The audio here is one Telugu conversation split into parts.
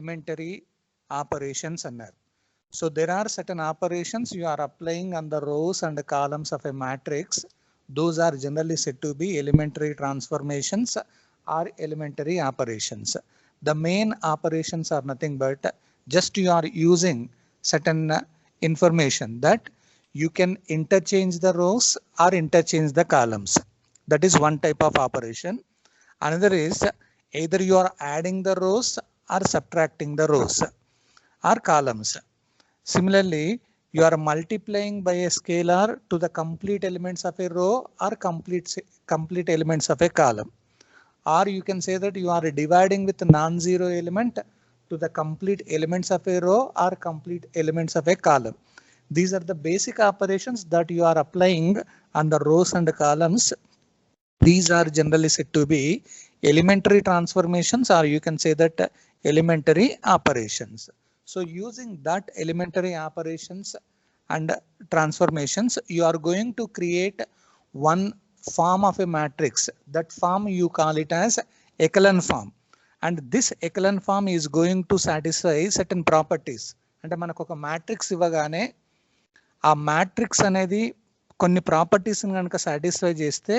elementary operations అన్నారు. So there are certain operations you are applying on the rows and columns of a matrix. Those are generally said to be elementary transformations or elementary operations. The main operations are nothing but just you are using certain information that you can interchange the rows or interchange the columns. That is one type of operation. Another is either you are adding the rows or subtracting the rows or columns. Similarly, you are multiplying by a scalar to the complete elements of a row or complete elements of a column. Or you can say that you are dividing with non-zero element to the complete elements of a row or complete elements of a column. These are the basic operations that you are applying on the rows and columns. These are generally said to be elementary transformations, or you can say that elementary operations. So using that elementary operations and transformations, you are going to create one form of a matrix. That form you call it as echelon form, and this echelon form is going to satisfy certain properties. అంటే మనకు ఒక మ్యాట్రిక్స్ ఇవ్వగానే ఆ మ్యాట్రిక్స్ అనేది కొన్ని ప్రాపర్టీస్ని కనుక సాటిస్ఫై చేస్తే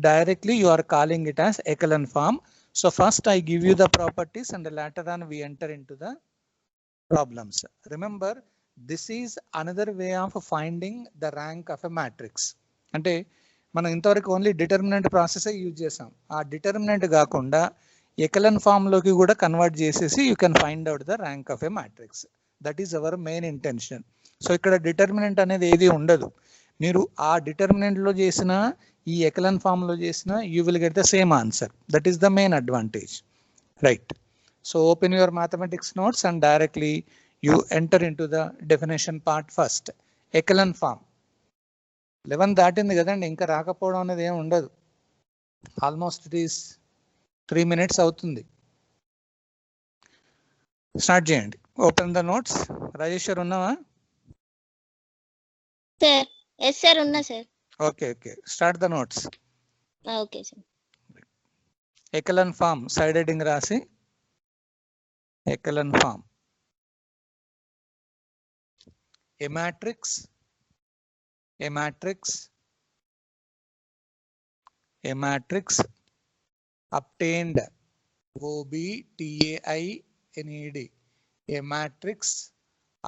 directly you are calling it as echelon form. So first I give you the properties and later on we enter into the problems. Remember, this is another way of finding the rank of a matrix. అంటే మనం ఇంతవరకు ఓన్లీ డిటర్మినెంట్ ప్రాసెస్ యూజ్ చేసాం. ఆ డిటర్మినెంట్ కాకుండా echelon form లోకి కూడా కన్వర్ట్ చేసేసి you can find out the rank of a matrix. That is our main intention. So ఇక్కడ డిటర్మినెంట్ అనేది ఏది ఉండదు. మీరు ఆ డిటర్మినెంట్లో చేసిన ఈ echelon form లో చేసిన you will get the same answer. That is the main advantage, right? So open your mathematics notes and directly you enter into the definition part first. Echelon form 11 దాటింది కదండి, ఇంకా రాకపోవడం అనేది ఏమి ఉండదు. ఆల్మోస్ట్ ఇట్ ఈస్ 3 minutes అవుతుంది. స్టార్ట్ చేయండి. Open the notes. రాజేశ్వర్ ఉన్నావా? సార్ ఎస్ సార్ ఉన్నా sir. Okay okay, start the notes. Okay sir. echelon form side heading రాసి echelon form. A matrix obtained,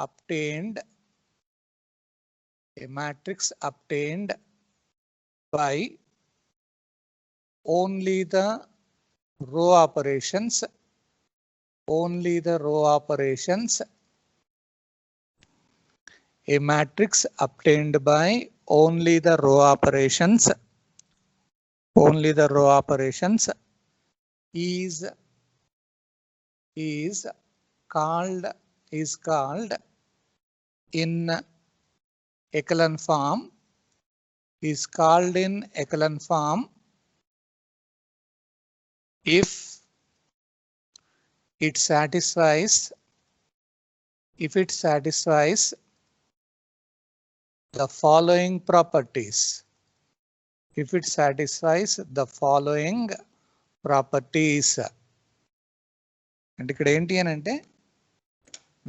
OBTAINED, a matrix obtained by only the row operations, a matrix obtained by only the row operations is called in echelon form, if it satisfies the following properties. And ఇక్కడ ఏంటి అని అంటే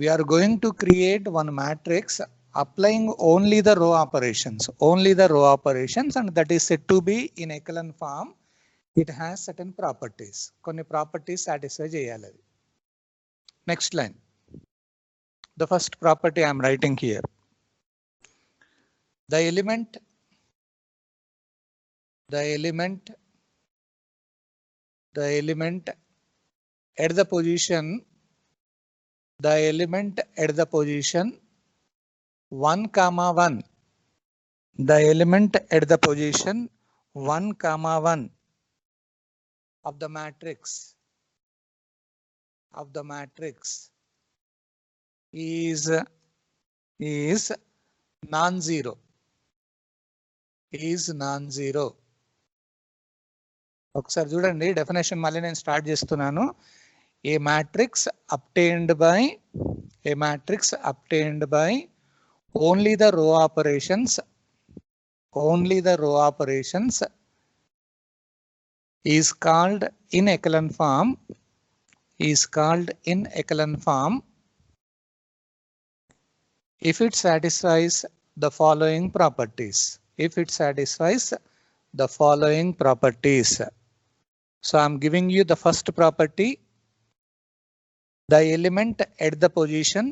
we are going to create one matrix applying only the row operations, and that is said to be in echelon form. It has certain properties. కొన్ని properties satisfy చేయాలి. Next line. The first property I am writing here. The element at the position 1,1, the element at the position 1,1 of the matrix is non-zero. ఒకసారి చూడండి డెఫినేషన్ మళ్ళీ నేను స్టార్ట్ చేస్తున్నాను. A matrix obtained by only the row operations is called in echelon form is called in echelon form if it satisfies the following properties. If it satisfies the following properties. So I'm giving you the first property. The element at the position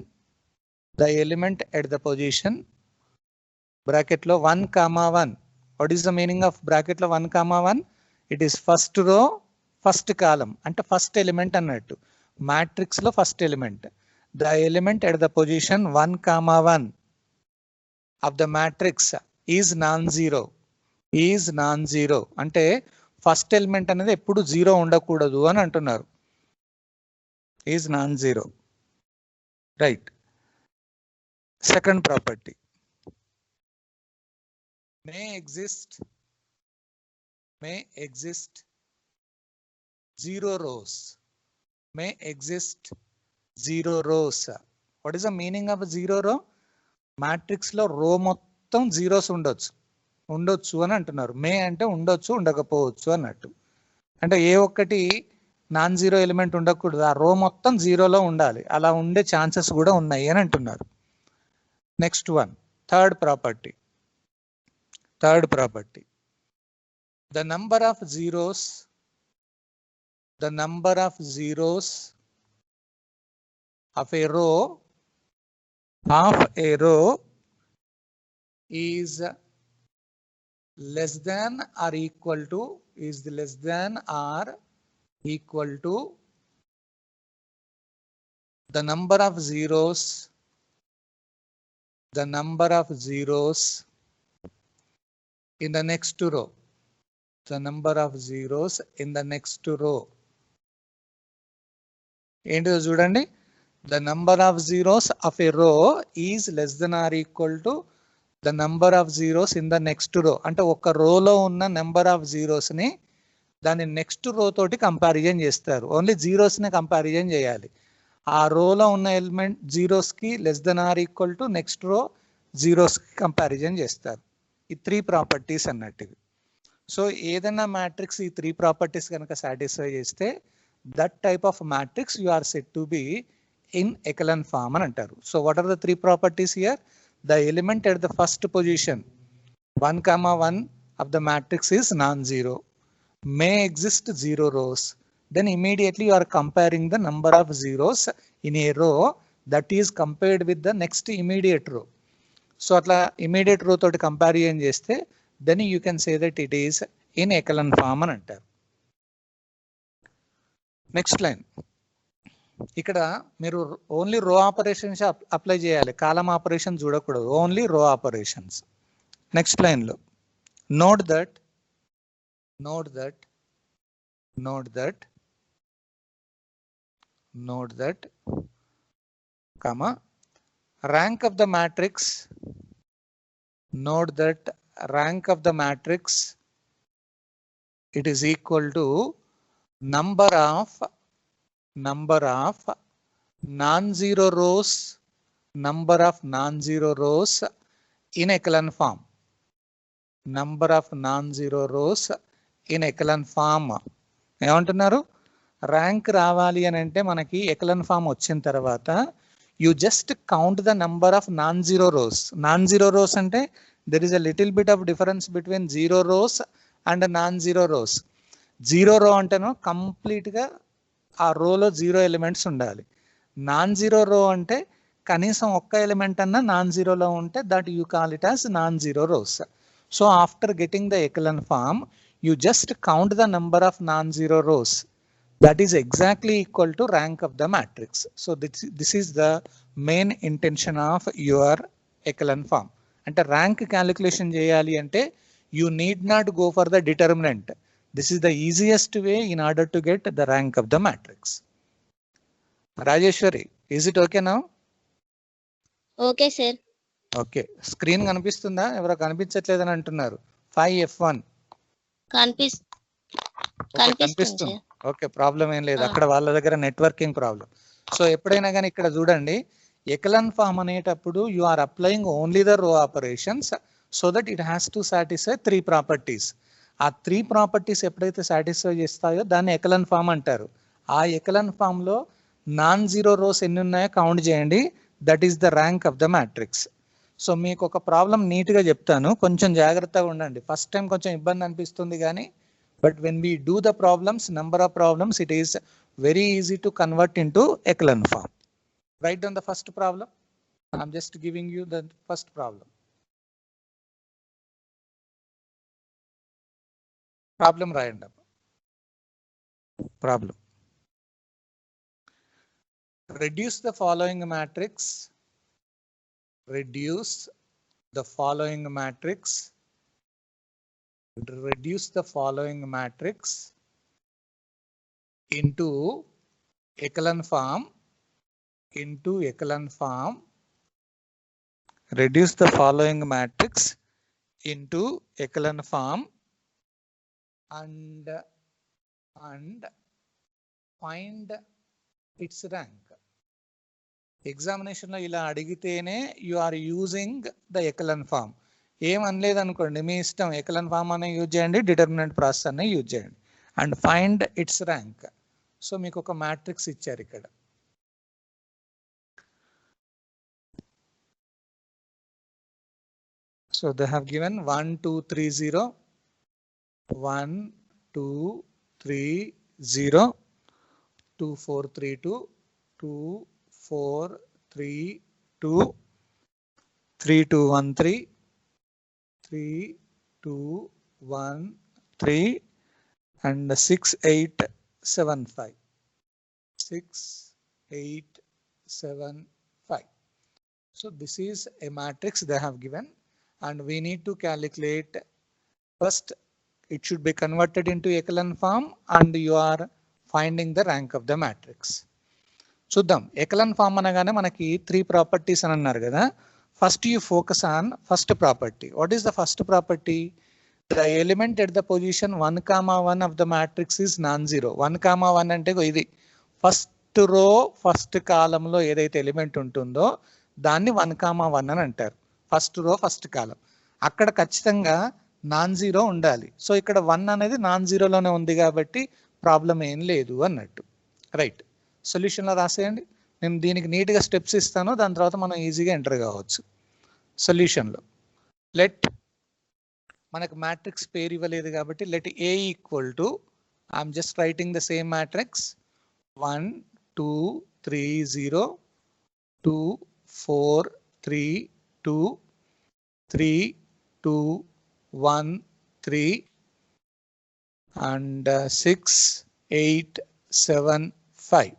bracket lo 1 comma 1. What is the meaning of bracket lo 1 comma 1? It is first row, first column, and first element annattu. Matrix lo first element. The element at the position 1 comma 1 of the matrix is non-zero. అంటే ఫస్ట్ ఎలిమెంట్ అనేది ఎప్పుడు జీరో ఉండకూడదు అని అంటున్నారు. Is non zero. Right. Second property, may exist zero rows. What is the meaning of zero row? Matrix లో రో మొత్తం జీరోస్ ఉండొచ్చు అని అంటున్నారు. మే అంటే ఉండొచ్చు, ఉండకపోవచ్చు అన్నట్టు. అంటే ఏ ఒక్కటి నాన్ జీరో ఎలిమెంట్ ఉండకూడదు, ఆ రో మొత్తం జీరోలో ఉండాలి. అలా ఉండే ఛాన్సెస్ కూడా ఉన్నాయి అని అంటున్నారు. Next one, third property. The number of zeros of a row is less than or equal to the number of zeros in the next row. ఏంటిదో చూడండి. The number of zeros of a row is less than or equal to the number of zeros in the next row. అంటే ఒక రోలో ఉన్న నెంబర్ ఆఫ్ జీరోస్ ని దాన్ని నెక్స్ట్ రో తోటి కంపారిజన్ చేస్తారు. ఓన్లీ జీరోస్ ని కంపారిజన్ చేయాలి. ఆ రోలో ఉన్న ఎలిమెంట్ జీరోస్ కి less than or equal to next row zeros కి కంపారిజన్ చేస్తారు. ఈ 3 ప్రాపర్టీస్ అన్నట్టు. సో ఏదైనా మ్యాట్రిక్స్ ఈ 3 ప్రాపర్టీస్ కనుక సాటిస్ఫై చేస్తే that type of matrix you are said to be in echelon form అని అంటారు. So what are the 3 properties here? The element at the first position 1 comma 1 of the matrix is non-zero. May exist 0 rows. Then immediately you are comparing the number of zeros in a row that is compared with the next immediate row. So atla immediate row toti comparison cheste then you can say that it is in echelon form అని అంటారు. Next line. ఇక్కడ మీరు ఓన్లీ రో ఆపరేషన్స్ అప్లై చేయాలి, కాలం ఆపరేషన్ చూడకూడదు, only row operations. Next line లో note that rank of the matrix, it is equal to number of non-zero rows in echelon form. ఏమంటున్నారు? ర్యాంక్ రావాలి అని అంటే మనకి ఎకలన్ ఫామ్ వచ్చిన తర్వాత you just count the number of non-zero rows అంటే there is a little bit of difference between 0 rows and non-zero rows. 0 row అంటేనో కంప్లీట్ గా ఆ రోలో 0 ఎలిమెంట్స్ ఉండాలి. non-zero row అంటే కనీసం ఒక్క ఎలిమెంట్ అన్నా non-zero లో ఉంటే that you call it as non-zero rows. So after getting the echelon form you just count the number of non-zero rows. That is exactly equal to rank of the matrix. So this is the main intention of your echelon form. అంటే ర్యాంక్ క్యాలిక్యులేషన్ చేయాలి అంటే you need not go for the determinant. This is the easiest way in order to get the rank of the matrix. Rajeshwari, is it okay now? Okay sir. Okay. Screen కనిపిస్తుందా? ఎవరో కనిపించట్లేదని అంటున్నారు. 5F1 కనిపిస్తుంది. ఓకే, ప్రాబ్లం ఏం లేదు. అక్కడ వాళ్ళ దగ్గర నెట్వర్కింగ్ ప్రాబ్లం. సో ఎప్పుడైనా కానీ ఇక్కడ చూడండి, ఎకలన్ ఫామ్ అనేటప్పుడు you are applying only the row operations so that it has to satisfy 3 properties. ఆ 3 ప్రాపర్టీస్ ఎప్పుడైతే సాటిస్ఫై చేస్తాయో దాన్ని ఎకలన్ ఫామ్ అంటారు. ఆ ఎకలన్ ఫామ్ లో నాన్ జీరో రోస్ ఎన్ని ఉన్నాయో కౌంట్ చేయండి. That is the rank of the matrix. So మీకు ఒక ప్రాబ్లం నీట్గా చెప్తాను, కొంచెం జాగ్రత్తగా ఉండండి. ఫస్ట్ టైం కొంచెం ఇబ్బంది అనిపిస్తుంది కానీ but when we do the problems, number of problems, it is very easy to convert into echelon form. Write down the first problem. I'm just giving you the first problem. Problem రాయండి. Problem: reduce the following matrix. Reduce the following matrix. Reduce the following matrix into echelon form. Into echelon form. Reduce the following matrix into echelon form and find its rank. ఎగ్జామినేషన్లో ఇలా అడిగితేనే you are using the echelon form. ఏం అనలేదు అనుకోండి, మీ ఇష్టం, ఎకలన్ ఫామ్ అనే యూజ్ చేయండి, డిటర్మినెంట్ ప్రాసెస్ అనే యూజ్ చేయండి. And find its rank. So మీకు ఒక మ్యాట్రిక్స్ ఇచ్చారు ఇక్కడ. So they have given 1 2 3 0 1 2 3 0 2 4 3 2 2 4 3 2 3 2 1 3 3 2 1 3 and 6 8 7 5 6 8 7 5. So this is a matrix they have given and we need to calculate. First it should be converted into echelon form and you are finding the rank of the matrix. చూద్దాం. ఎకలన్ ఫామ్ అనగానే మనకి 3 ప్రాపర్టీస్ అని అన్నారు కదా. First you focus on first property. What is the first property? The element at the position 1, 1 of the matrix is non zero. 1, 1 అంటే ఇది ఫస్ట్ రో ఫస్ట్ కాలంలో ఏదైతే ఎలిమెంట్ ఉంటుందో దాన్ని 1, 1 అని అంటారు. ఫస్ట్ రో ఫస్ట్ కాలం అక్కడ ఖచ్చితంగా నాన్ జీరో ఉండాలి. సో ఇక్కడ 1 అనేది నాన్ జీరోలోనే ఉంది కాబట్టి ప్రాబ్లం ఏం లేదు అన్నట్టు. రైట్, సొల్యూషన్లో రాసేయండి. నేను దీనికి నీట్గా స్టెప్స్ ఇస్తాను, దాని తర్వాత మనం ఈజీగా ఎంటర్ కావచ్చు. సొల్యూషన్లో లెట్ మనకు మ్యాట్రిక్స్ పేరు ఇవ్వలేదు కాబట్టి let A equal to, I'm just writing the same matrix 1 2 3 0 2 4 3 2 3 2 1 3 and 6 8 7 5.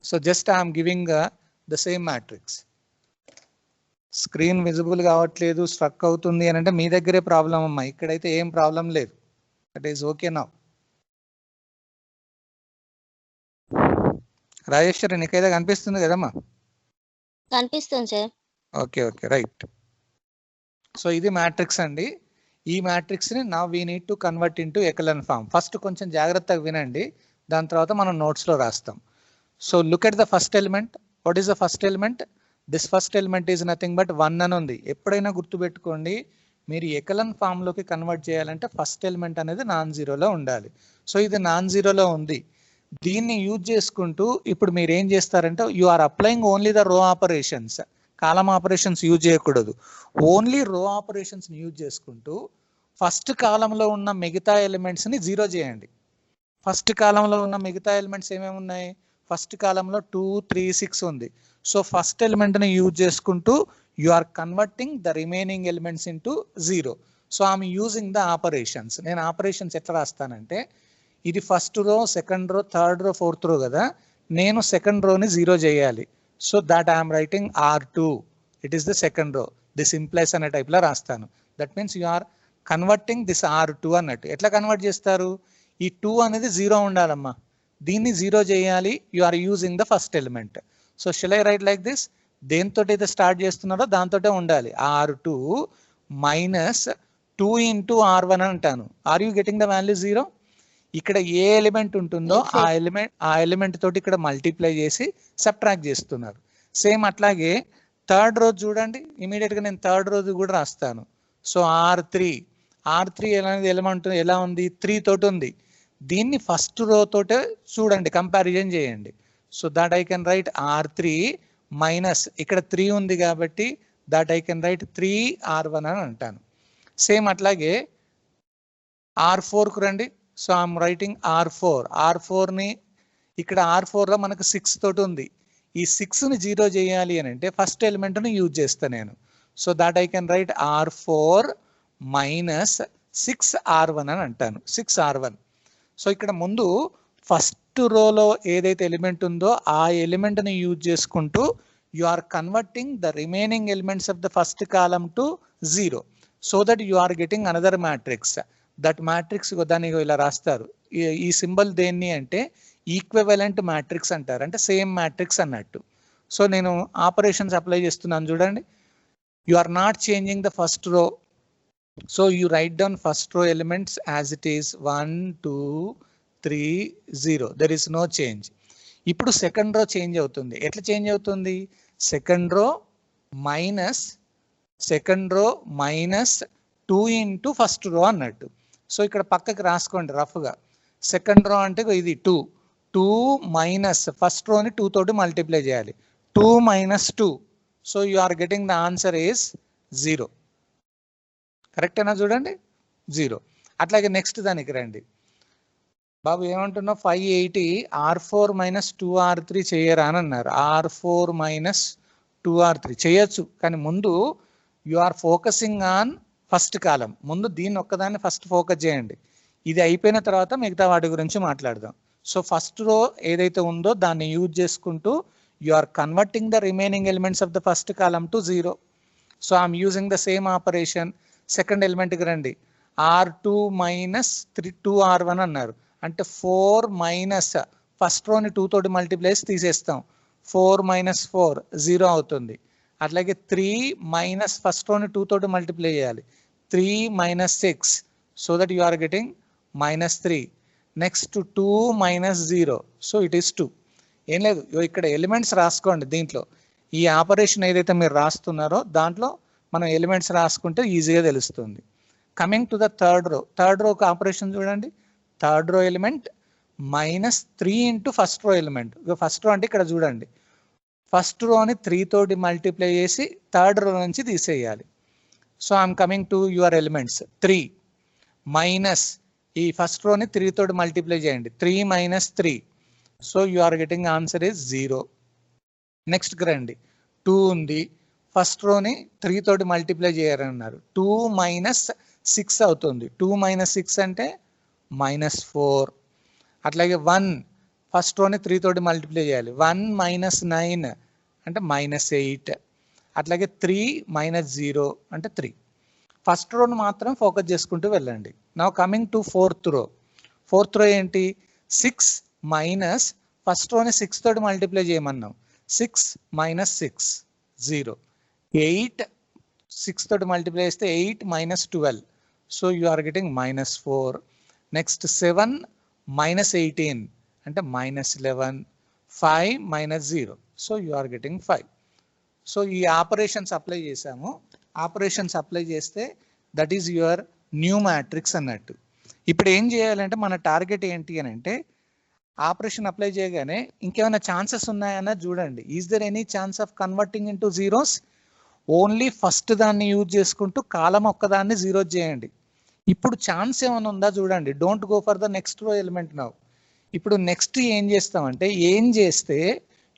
So just I am giving the same matrix. Screen visible కావట్లేదు, స్ట్రక్ అవుతుంది అని అంటే మీ దగ్గరే ప్రాబ్లం అమ్మా, ఇక్కడైతే ఏం ప్రాబ్లం లేదు. That is okay now. Rajeshwari నీకైతే కనిపిస్తుంది కదమ్మా? కనిపిస్తుంది sir. Okay okay right. So ఇది మ్యాట్రిక్స్ అండి. ఈ మ్యాట్రిక్స్ ని now we need to convert into echelon form. First కొంచెం జాగ్రత్తగా వినండి, దాని తర్వాత మనం నోట్స్లో రాస్తాం. So look at the first element. What is the first element? This first element is nothing but 1 అని ఉంది. ఎప్పుడైనా గుర్తుపెట్టుకోండి, మీరు ఎకలన్ ఫామ్ లోకి కన్వర్ట్ చేయాలంటే ఫస్ట్ ఎలిమెంట్ అనేది నాన్ జీరోలో ఉండాలి. సో ఇది నాన్ జీరోలో ఉంది. దీన్ని యూజ్ చేసుకుంటూ ఇప్పుడు మీరు ఏం చేస్తారంటే you are applying only the row operations. Column operations use చేయకూడదు, ఓన్లీ రో ఆపరేషన్స్ యూజ్ చేసుకుంటూ ఫస్ట్ కాలంలో ఉన్న మిగతా ఎలిమెంట్స్ ని జీరో చేయండి. ఫస్ట్ కాలంలో ఉన్న మిగతా ఎలిమెంట్స్ ఏమేమి ఉన్నాయి? ఫస్ట్ కాలంలో 2 3 6 ఉంది. సో ఫస్ట్ ఎలిమెంట్ ని యూజ్ చేసుకుంటూ you are converting the remaining elements into zero. So I'm using the operations. నేను ఆపరేషన్స్ ఎట్లా రాస్తానంటే, ఇది first row, second row, third row, fourth row కదా, నేను సెకండ్ రోని జీరో చేయాలి. So that I'm writing R2. It is the second row. This implies అనే టైప్లో రాస్తాను. That means you are converting this R2 అన్నట్టు. ఎట్లా కన్వర్ట్ చేస్తారు? ఈ 2 అనేది జీరో ఉండాలమ్మా, దీన్ని జీరో చేయాలి. You are using the first element. So shall I write like this? దేంతో అయితే స్టార్ట్ చేస్తున్నారో దాంతో ఉండాలి. R2 మైనస్ 2 ఇంటూ R1 అంటాను. Are you getting the value 0? ఇక్కడ ఏ ఎలిమెంట్ ఉంటుందో ఆ ఎలిమెంట్ తోటి ఇక్కడ మల్టిప్లై చేసి సబ్ట్రాక్ట్ చేస్తున్నారు. సేమ్ అట్లాగే థర్డ్ రోజు చూడండి, ఇమీడియట్ గా నేను థర్డ్ రోజు కూడా రాస్తాను. సో R3 ఎలా ఉంది? 3 తోటి ఉంది. దీన్ని ఫస్ట్ రో తోటే చూడండి, కంపారిజన్ చేయండి. So that I can write R3 minus ఇక్కడ 3 ఉంది కాబట్టి that I can write 3R1 అని అంటాను. సేమ్ అట్లాగే R4కు రండి. సో ఐఎమ్ రైటింగ్ R4ని ఇక్కడ R4లో మనకు 6 తోటి ఉంది. ఈ 6ని 0 చేయాలి అని అంటే ఫస్ట్ ఎలిమెంట్ని యూజ్ చేస్తాను నేను. So that I can write R4 minus 6R1 అని అంటాను, 6R1. సో ఇక్కడ ముందు ఫస్ట్ రోలో ఏదైతే ఎలిమెంట్ ఉందో ఆ ఎలిమెంట్ని యూజ్ చేసుకుంటూ you are converting the remaining elements of the first column to 0 so that you are getting another matrix. That matrix దాన్ని ఇలా రాస్తారు. ఈ సింబల్ దేన్ని అంటే ఈక్వివలెంట్ మ్యాట్రిక్స్ అంటారు, అంటే సేమ్ మ్యాట్రిక్స్ అన్నట్టు. సో నేను ఆపరేషన్స్ అప్లై చేస్తున్నాను చూడండి. You are not changing the first row. So you write down first row elements as it is 1 2 3 0. There is no change. ఇప్పుడు సెకండ్ రో చేంజ్ అవుతుంది. ఎట్లా చేంజ్ అవుతుంది? Second row minus 2 into first రో అన్నట్టు. సో ఇక్కడ పక్కకి రాసుకోండి రఫ్గా. సెకండ్ రో అంటే ఇది 2 మైనస్ ఫస్ట్ రోని 2 తోటి మల్టిప్లై చేయాలి. 2 minus 2. So you are getting the answer is 0. కరెక్టేనా? చూడండి 0. అట్లాగే నెక్స్ట్ దానికి రండి. బాబు ఏమంటున్నావు? 580 R4 మైనస్ 2R3 చేయరా అని అన్నారు. R4 మైనస్ 2R3 చేయొచ్చు, కానీ ముందు you are focusing on first column. ముందు దీన్ని ఒక్కదాన్ని ఫస్ట్ ఫోకస్ చేయండి. ఇది అయిపోయిన తర్వాత మిగతా వాటి గురించి మాట్లాడదాం. సో ఫస్ట్ రో ఏదైతే ఉందో దాన్ని యూజ్ చేసుకుంటూ you are converting the remaining elements of the first column to 0. So I'm using the same operation. Second ఎలిమెంట్కి రండి. R2 మైనస్ 2R1 అన్నారు, అంటే 4 మైనస్ ఫస్ట్ రోని 2 తోటి మల్టిప్లై చేసి తీసేస్తాం. 4 మైనస్ 4 0 అవుతుంది. అట్లాగే 3 మైనస్ ఫస్ట్ రోని 2 తోటి మల్టిప్లై చేయాలి. 3 minus 6 so that you are getting minus 3. Next 2 minus 0 so it is 2. ఏం లేదు, ఇక్కడ ఎలిమెంట్స్ రాసుకోండి. దీంట్లో ఈ ఆపరేషన్ ఏదైతే మీరు రాస్తున్నారో దాంట్లో మనం ఎలిమెంట్స్ రాసుకుంటే ఈజీగా తెలుస్తుంది. Coming to the third row operation చూడండి. Third row element minus 3 into first row element. First row అంటే ఇక్కడ చూడండి, ఫస్ట్ రోని 3 తోటి మల్టిప్లై చేసి థర్డ్ రో నుంచి తీసేయాలి. So I'm coming to your elements. 3 minus ఈ ఫస్ట్ రోని 3 తోటి మల్టిప్లై చేయండి. 3 minus 3 so you are getting answer is 0. నెక్స్ట్కి రండి. 2 ఉంది, ఫస్ట్ రోని 3 తోటి మల్టిప్లై చేయాలన్నారు. 2 మైనస్ 6 అవుతుంది. 2 మైనస్ 6 అంటే మైనస్ 4. అట్లాగే 1 ఫస్ట్ రోని 3 తోటి మల్టిప్లై చేయాలి. 1 మైనస్ 9 అంటే మైనస్ 8. అట్లాగే 3 మైనస్ 0 అంటే 3. ఫస్ట్ రోని మాత్రం ఫోకస్ చేసుకుంటూ వెళ్ళండి. నౌ కమింగ్ టు ఫోర్త్ రో ఏంటి? 6 మైనస్ ఫస్ట్ రోని 6 తోటి మల్టిప్లై చేయమన్నాం. 6 మైనస్ 6 0. 8 6 తోటి మల్టిప్లై చేస్తే 8 minus 12 so you are getting minus 4. Next 7 minus 18 అంటే minus 11. 5 minus 0 so you are getting 5. So ఈ ఆపరేషన్స్ అప్లై చేసాము. ఆపరేషన్స్ అప్లై చేస్తే that is your new matrix అన్నట్టు. ఇప్పుడు ఏం చేయాలంటే మన టార్గెట్ ఏంటి అని అంటే ఆపరేషన్ అప్లై చేయగానే ఇంకేమైనా ఛాన్సెస్ ఉన్నాయన్నా చూడండి. Is there any chance of converting into zeros? Only first దాన్ని యూజ్ చేసుకుంటూ కాలం ఒక్కదాన్ని 0 చేయండి. ఇప్పుడు ఛాన్స్ ఏమైనా ఉందా చూడండి. Don't go for the next row element now. ఇప్పుడు నెక్స్ట్ ఏం చేస్తామంటే ఏం చేస్తే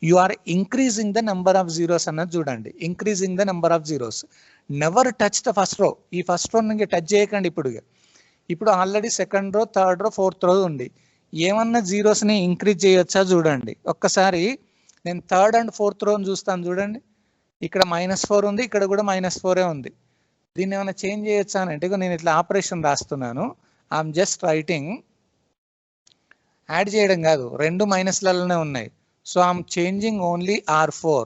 you are increasing the number of zeros అన్నది చూడండి. Increasing the number of zeros. Never touch the first row. ఈ ఫస్ట్ రో నుంచి టచ్ చేయకండి. ఇప్పుడు already second row, third row, fourth row ఉంది. ఏమన్నా జీరోస్ని ఇంక్రీజ్ చేయొచ్చా చూడండి. ఒక్కసారి నేను థర్డ్ అండ్ ఫోర్త్ రోని చూస్తాను చూడండి. ఇక్కడ -4 ఉంది, ఇక్కడ కూడా -4 ఉంది. దీన్ని ఏమైనా చేంజ్ చేయొచ్చా అని అంటే నేను ఇట్లా ఆపరేషన్ రాస్తున్నాను. I'm just writing. యాడ్ చేయడం కాదు, 2 మైనస్లలోనే ఉన్నాయి. So I'm changing only R4.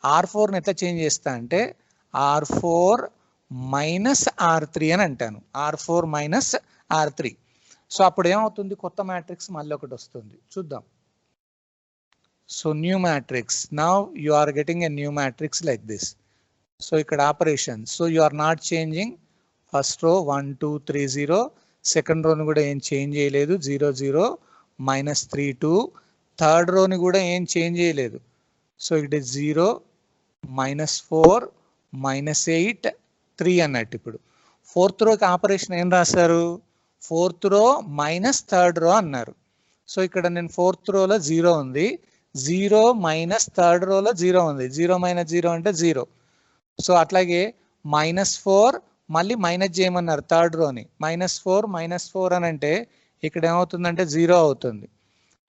R4ని ఎట్లా చేంజ్ చేస్తా అంటే R4 మైనస్ R3 అని అంటాను. R4 minus R3. సో అప్పుడు ఏమవుతుంది? కొత్త మ్యాట్రిక్స్ మళ్ళీ ఒకటి వస్తుంది. చూద్దాం. So new matrix. Now you are getting a new matrix like this. So ఇక్కడ operation. So you are not changing first row 1 2 3 0. Second రోని కూడా ఏం చేంజ్ చేయలేదు, 0 0 -3 2. థర్డ్ రోని కూడా ఏం చేంజ్ చేయలేదు. సో ఇట్ ఈస్ 0 -4 -8 3 అన్నట్టు. ఇప్పుడు ఫోర్త్ రోకి ఆపరేషన్ ఏం రాశారు, ఫోర్త్ రో మైనస్ థర్డ్ రో అన్నారు. సో ఇక్కడ నేను ఫోర్త్ రోలో 0 ఉంది, 0 మైనస్ థర్డ్ రోలో 0 ఉంది, 0 - 0 అంటే 0. సో అట్లాగే -4 మళ్ళీ మైనస్ చేయమన్నారు థర్డ్ రోని, -4 -4 అని అంటే ఇక్కడ ఏమవుతుందంటే 0 అవుతుంది.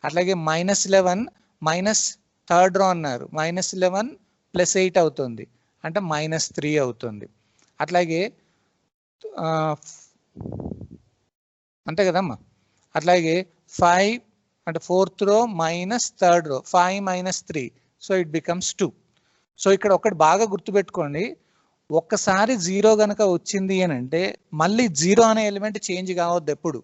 అట్లాగే -11 మైనస్ థర్డ్ రో అన్నారు, -11 + 8 అవుతుంది అంటే -3 అవుతుంది. అట్లాగే అంతే కదమ్మా. అట్లాగే 5 అంటే ఫోర్త్ రో minus third row, 5 - 3, so it becomes 2. So ఇక్కడ ఒకటి బాగా గుర్తుపెట్టుకోండి, ఒక్కసారి 0 కనుక వచ్చింది అని అంటే మళ్ళీ 0 అనే ఎలిమెంట్ చేంజ్ కావద్దు ఎప్పుడు.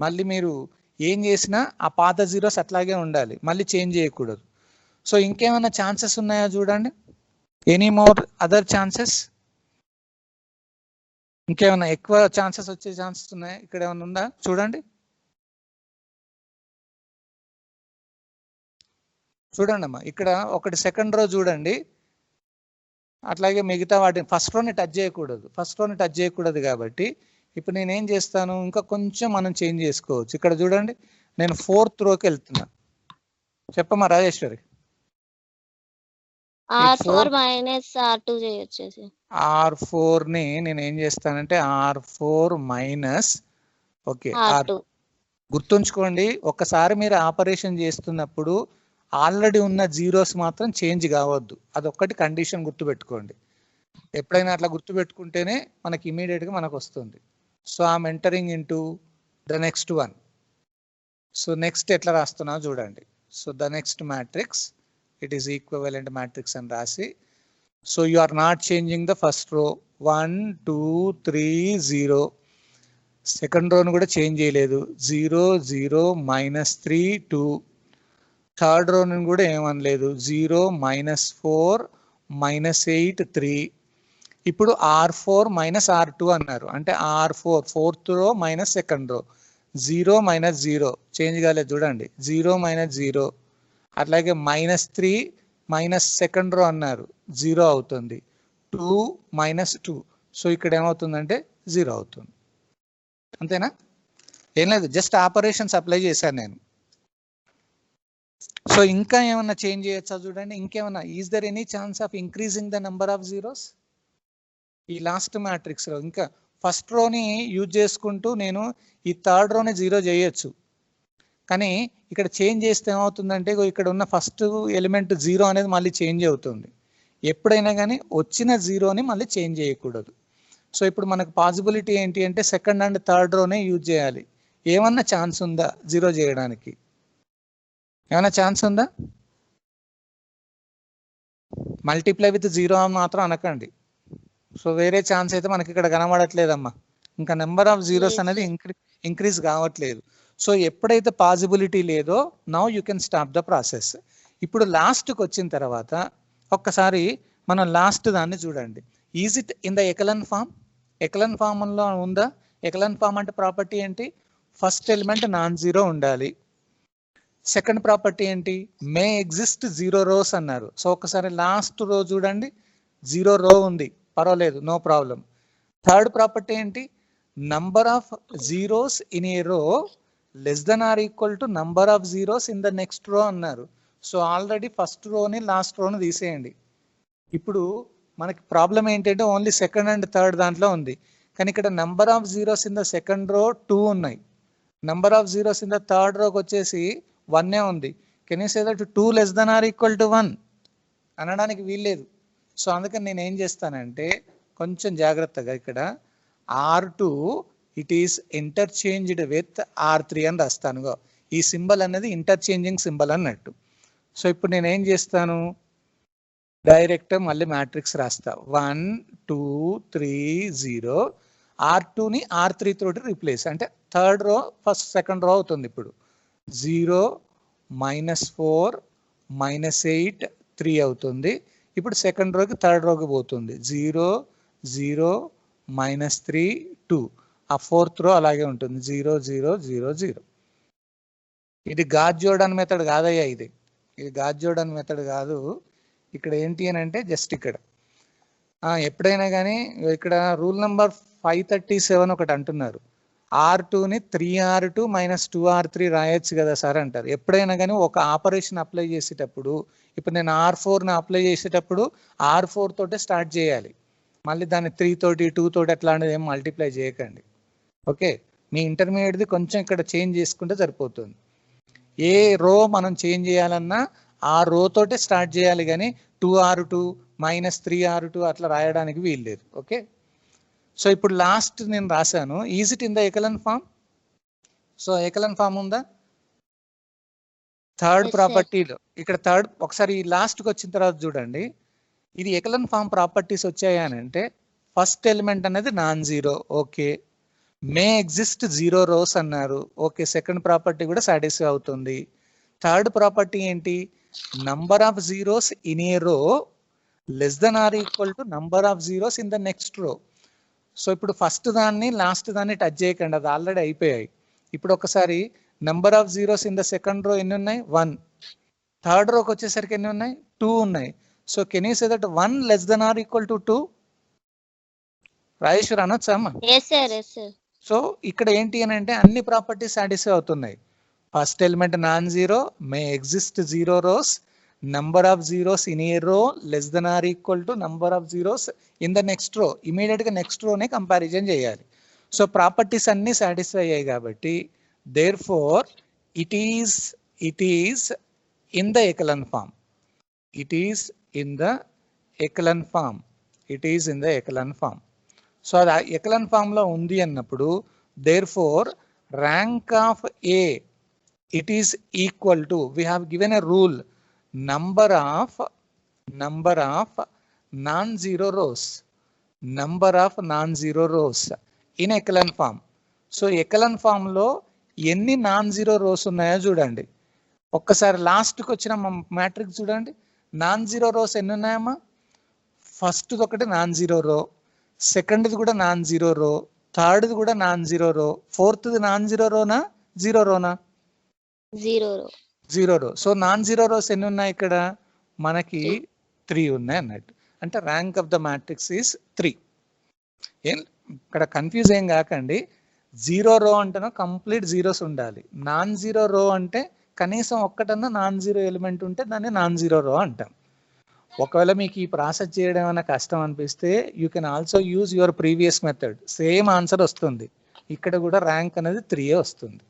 మళ్ళీ మీరు ఏం చేసినా ఆ పాత జీరోస్ అట్లాగే ఉండాలి, మళ్ళీ చేంజ్ చేయకూడదు. సో ఇంకేమైనా ఛాన్సెస్ ఉన్నాయా చూడండి, ఎనీ మోర్ అదర్ ఛాన్సెస్, ఇంకేమైనా ఎక్కువ ఛాన్సెస్ వచ్చే ఛాన్సెస్ ఉన్నాయా, ఇక్కడ ఏమైనా ఉందా చూడండి. చూడండి అమ్మా, ఇక్కడ ఒకటి సెకండ్ రో చూడండి, అట్లాగే మిగతా వాటిని ఫస్ట్ రోని టచ్ చేయకూడదు కాబట్టి ఇప్పుడు నేను ఏం చేస్తాను, ఇంకా కొంచెం మనం చేంజ్ చేసుకోవచ్చు. ఇక్కడ చూడండి, నేను ఫోర్త్ రోకి వెళ్తున్నా, చెప్పమ్మా రాజేశ్వరి. R4 ని నేను ఏం చేస్తానంటే R4 మైనస్, ఓకే గుర్తుంచుకోండి, ఒక్కసారి మీరు ఆపరేషన్ చేస్తున్నప్పుడు ఆల్రెడీ ఉన్న జీరోస్ మాత్రం చేంజ్ కావద్దు, అదొక్కటి కండిషన్ గుర్తుపెట్టుకోండి. ఎప్పుడైనా అట్లా గుర్తుపెట్టుకుంటేనే మనకి ఇమీడియట్గా మనకు వస్తుంది. So I'm entering into the next one. So next ఎట్లా రాస్తున్నా చూడండి. So the next matrix it is equivalent matrix అని రాసి, so you are not changing the first row 1 2 3 0, second రోను కూడా చేంజ్ చేయలేదు 0 0 -3 2, థర్డ్ రోని కూడా ఏమనలేదు 0 -4 -8 3. ఇప్పుడు R4 - R2 అన్నారు అంటే R4 ఫోర్త్ రో మైనస్ సెకండ్ రో, 0 - 0 చేంజ్ కాలేదు చూడండి, 0 - 0. అట్లాగే -3 మైనస్ సెకండ్ రో అన్నారు, 0 అవుతుంది, 2 - 2, సో ఇక్కడ ఏమవుతుందంటే 0 అవుతుంది. అంతేనా, ఏం లేదు, జస్ట్ ఆపరేషన్స్ అప్లై చేశాను నేను. సో ఇంకా ఏమన్నా చేంజ్ చేయొచ్చా చూడండి, ఇంకేమన్నా, is there any chance of increasing the number of zeros ఈ లాస్ట్ మ్యాట్రిక్స్ లో? ఇంకా ఫస్ట్ రోని యూజ్ చేసుకుంటూ నేను ఈ థర్డ్ రోని 0 చేయొచ్చు, కానీ ఇక్కడ చేంజ్ చేస్తే ఏమవుతుందంటే ఇక్కడ ఉన్న ఫస్ట్ ఎలిమెంట్ 0 అనేది మళ్ళీ చేంజ్ అవుతుంది. ఎప్పుడైనా కానీ వచ్చిన 0ని మళ్ళీ చేంజ్ చేయకూడదు. సో ఇప్పుడు మనకు పాసిబిలిటీ ఏంటి అంటే సెకండ్ అండ్ థర్డ్ రోనే యూజ్ చేయాలి. ఏమన్నా ఛాన్స్ ఉందా 0 చేయడానికి, ఏమైనా ఛాన్స్ ఉందా? మల్టిప్లై విత్ 0 మాత్రం అనకండి. సో వేరే ఛాన్స్ అయితే మనకి ఇక్కడ కనబడట్లేదమ్మా, ఇంకా నెంబర్ ఆఫ్ జీరోస్ అనేది ఇంక్రీజ్ కావట్లేదు. సో ఎప్పుడైతే పాసిబిలిటీ లేదో now you can stop the process. ఇప్పుడు లాస్ట్కి వచ్చిన తర్వాత ఒక్కసారి మనం లాస్ట్ దాన్ని చూడండి. Is it in the echelon form? Echelon ఫామ్లో ఉందా? ఎకలన్ ఫామ్ అంటే ప్రాపర్టీ ఏంటి? ఫస్ట్ ఎలిమెంట్ నాన్ జీరో ఉండాలి. సెకండ్ ప్రాపర్టీ ఏంటి? మే ఎగ్జిస్ట్ 0 రోస్ అన్నారు. సో ఒకసారి లాస్ట్ రో చూడండి, 0 రో ఉంది, పర్వాలేదు, నో ప్రాబ్లం. థర్డ్ ప్రాపర్టీ ఏంటి? Number of zeros in a row less than or equal to number of zeros in the next row అన్నారు. సో ఆల్రెడీ ఫస్ట్ రోని లాస్ట్ రోని తీసేయండి. ఇప్పుడు మనకి ప్రాబ్లం ఏంటంటే ఓన్లీ సెకండ్ అండ్ థర్డ్ దాంట్లో ఉంది, కానీ ఇక్కడ number of zeros in the second row 2 ఉన్నాయి, number of zeros in the third రోకి వచ్చేసి 1 ఉంది. Can you say that 2 less than or equal to 1 అనడానికి వీల్లేదు. సో అందుకని నేను ఏం చేస్తానంటే కొంచెం జాగ్రత్తగా ఇక్కడ R2 it is interchanged with R3 అని రాస్తాను. ఈ సింబల్ అనేది ఇంటర్చేంజింగ్ సింబల్ అన్నట్టు. సో ఇప్పుడు నేను ఏం చేస్తాను, డైరెక్ట్ మళ్ళీ మ్యాట్రిక్స్ రాస్తా, 1 2 3 0. R2ని R3 తోటి రీప్లేస్, అంటే third row first second row అవుతుంది. ఇప్పుడు 0 -4 -8 3 అవుతుంది. ఇప్పుడు సెకండ్ రోకి థర్డ్ రోకి పోతుంది, 0 0 -3 2. ఆ 4th రో అలాగే ఉంటుంది 0 0 0 0. ఇది గాడ్ జోర్డాన్ మెథడ్ కాదయ్యా, ఇది గాడ్ జోర్డాన్ మెథడ్ కాదు. ఇక్కడ ఏంటి అని అంటే జస్ట్ ఇక్కడ ఎప్పుడైనా కానీ ఇక్కడ రూల్ నెంబర్ 537 ఒకటి అంటున్నారు, R2ని 3R2 మైనస్ 2R3 రాయొచ్చు కదా సార్ అంటారు. ఎప్పుడైనా కానీ ఒక ఆపరేషన్ అప్లై చేసేటప్పుడు, ఇప్పుడు నేను R4ని అప్లై చేసేటప్పుడు R4 తోటే స్టార్ట్ చేయాలి, మళ్ళీ దాన్ని 3 తోటి 2 తోటి అట్లాంటిది ఏం మల్టిప్లై చేయకండి. ఓకే, మీ ఇంటర్మీడియట్ది కొంచెం ఇక్కడ చేంజ్ చేసుకుంటే సరిపోతుంది. ఏ రో మనం చేంజ్ చేయాలన్నా ఆ రో తోటే స్టార్ట్ చేయాలి, కానీ 2R2 మైనస్ 3R2 అట్లా రాయడానికి వీల్లేదు. ఓకే, సో ఇప్పుడు లాస్ట్ నేను రాశాను, is it in the echelon form? So echelon form ఉందా? థర్డ్ ప్రాపర్టీలో ఇక్కడ థర్డ్, ఒకసారి లాస్ట్కి వచ్చిన తర్వాత చూడండి, ఇది ఎకలన్ ఫామ్ ప్రాపర్టీస్ వచ్చాయా అని అంటే ఫస్ట్ ఎలిమెంట్ అనేది non zero. Okay, may exist 0 rows అన్నారు. ఓకే, సెకండ్ ప్రాపర్టీ కూడా సాటిస్ఫై అవుతుంది. థర్డ్ ప్రాపర్టీ ఏంటి? Number of zeros in a row less than or equal to number of zeros in the next row. So ఇప్పుడు ఫస్ట్ దాన్ని లాస్ట్ దాన్ని టచ్ చేయకండి, అది ఆల్రెడీ అయిపోయాయి. ఇప్పుడు ఒకసారి number of zeros in the second row ఎన్ని ఉన్నాయి? 1. థర్డ్ రోకి వచ్చేసరికి ఎన్ని ఉన్నాయి? 2 ఉన్నాయి. So can you say that 1 less than or equal to 2? Rajeshwar అనొచ్చా అమ్మా? సో ఇక్కడ ఏంటి అని అంటే అన్ని ప్రాపర్టీస్ సాటిస్ఫై అవుతున్నాయి. First element non zero, may exist 0 rows, number of zeros in a row less than or equal to number of zeros in the next row. Immediate గా నెక్స్ట్ రోనే కంపారిజన్ చేయాలి. సో ప్రాపర్టీస్ అన్ని సాటిస్ఫై అయ్యాయి కాబట్టి therefore it is in the echelon form. It is in the echelon form. It is in the echelon form. So అది ఎకలన్ ఫామ్ లో ఉంది అన్నప్పుడు therefore rank of A it is equal to, we have given a rule, number of non-zero rows, number of non-zero rows in echelon form. So echelon form లో ఎన్ని నాన్ జీరో రోస్ ఉన్నాయో చూడండి. ఒక్కసారి లాస్ట్కి వచ్చిన మ్యాట్రిక్స్ చూడండి, నాన్ జీరో రోస్ ఎన్ని ఉన్నాయమ్మా? ఫస్ట్ ఒకటి నాన్ జీరో రో, సెకండ్ది కూడా నాన్ జీరో రో, థర్డ్ది కూడా నాన్ జీరో రో, ఫోర్త్ది నాన్ జీరో రోనా జీరో రోనా? Zero row. So non zero rows ఎన్ని ఉన్నాయి ఇక్కడ? మనకి 3 ఉన్నాయి అన్నట్టు. అంటే rank of the matrix is 3. ఇక్కడ కన్ఫ్యూజ్ ఏం కాకండి, జీరో రో అంటేనో కంప్లీట్ జీరోస్ ఉండాలి, నాన్ జీరో రో అంటే కనీసం ఒక్కటన్నా నాన్ జీరో ఎలిమెంట్ ఉంటే దాన్ని నాన్ జీరో రో అంటాం. ఒకవేళ మీకు ఈ ప్రాసెస్ చేయడం ఏమైనా కష్టం అనిపిస్తే you can also use your previous method, same answer వస్తుంది. ఇక్కడ కూడా ర్యాంక్ అనేది 3 వస్తుంది.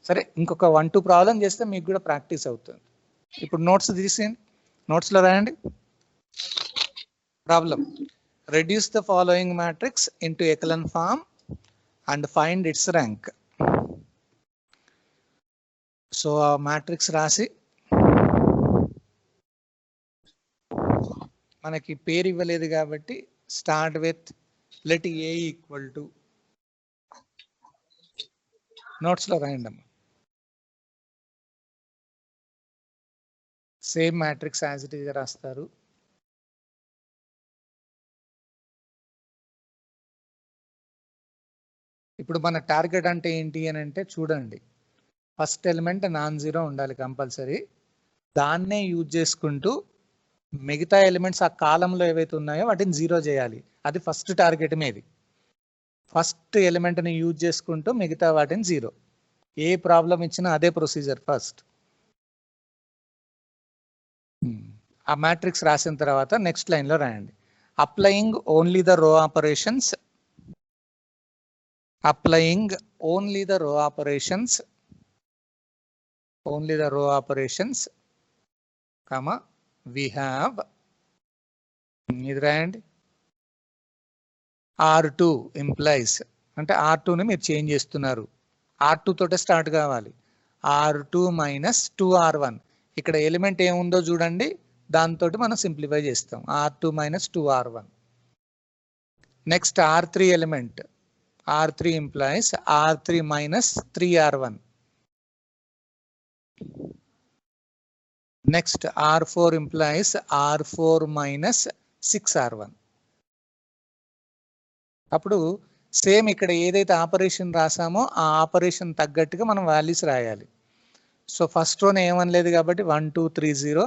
సరే, ఇంకొక 1-2 ప్రాబ్లం చేస్తే మీకు కూడా ప్రాక్టీస్ అవుతుంది. ఇప్పుడు నోట్స్ తీసేయండి, నోట్స్లో రాయండి. Problem: reduce the following matrix into echelon form and find its rank. So ఆ మ్యాట్రిక్స్ రాసి, మనకి పేరు ఇవ్వలేదు కాబట్టి start with let A equal to, నోట్స్లో రాయండి అమ్మా. Same matrix as it is రాస్తారు. ఇప్పుడు మన టార్గెట్ అంటే ఏంటి అని అంటే చూడండి, ఫస్ట్ ఎలిమెంట్ నాన్ జీరో ఉండాలి కంపల్సరీ, దాన్నే యూజ్ చేసుకుంటూ మిగతా ఎలిమెంట్స్ ఆ కాలంలో ఏవైతే ఉన్నాయో వాటిని జీరో చేయాలి. అది ఫస్ట్ టార్గెట్ మీది. ఫస్ట్ ఎలిమెంట్ని యూజ్ చేసుకుంటూ మిగతా వాటిని జీరో. ఏ ప్రాబ్లం ఇచ్చినా అదే ప్రొసీజర్. ఫస్ట్ ఆ మ్యాట్రిక్స్ రాసిన తర్వాత నెక్స్ట్ లైన్లో రాయండి, applying only the row operations, applying only the row operations, comma, we have R2 implies, అంటే R2 ని మీరు చేంజ్ చేస్తున్నారు, R2 తోటే స్టార్ట్ కావాలి, R2 మైనస్ 2R1. ఇక్కడ ఎలిమెంట్ ఏముందో చూడండి, దాంతో మనం సింప్లిఫై చేస్తాం, R2 minus 2R1. Next R3 element, R3 implies R3 minus 3R1. Next R4 implies R4 minus 6R1. అప్పుడు సేమ్ ఇక్కడ ఏదైతే ఆపరేషన్ రాసామో ఆ ఆపరేషన్ తగ్గట్టుగా మనం వాల్యూస్ రాయాలి. సో ఫస్ట్ రోని ఏమనలేదు కాబట్టి 1 2 3 0.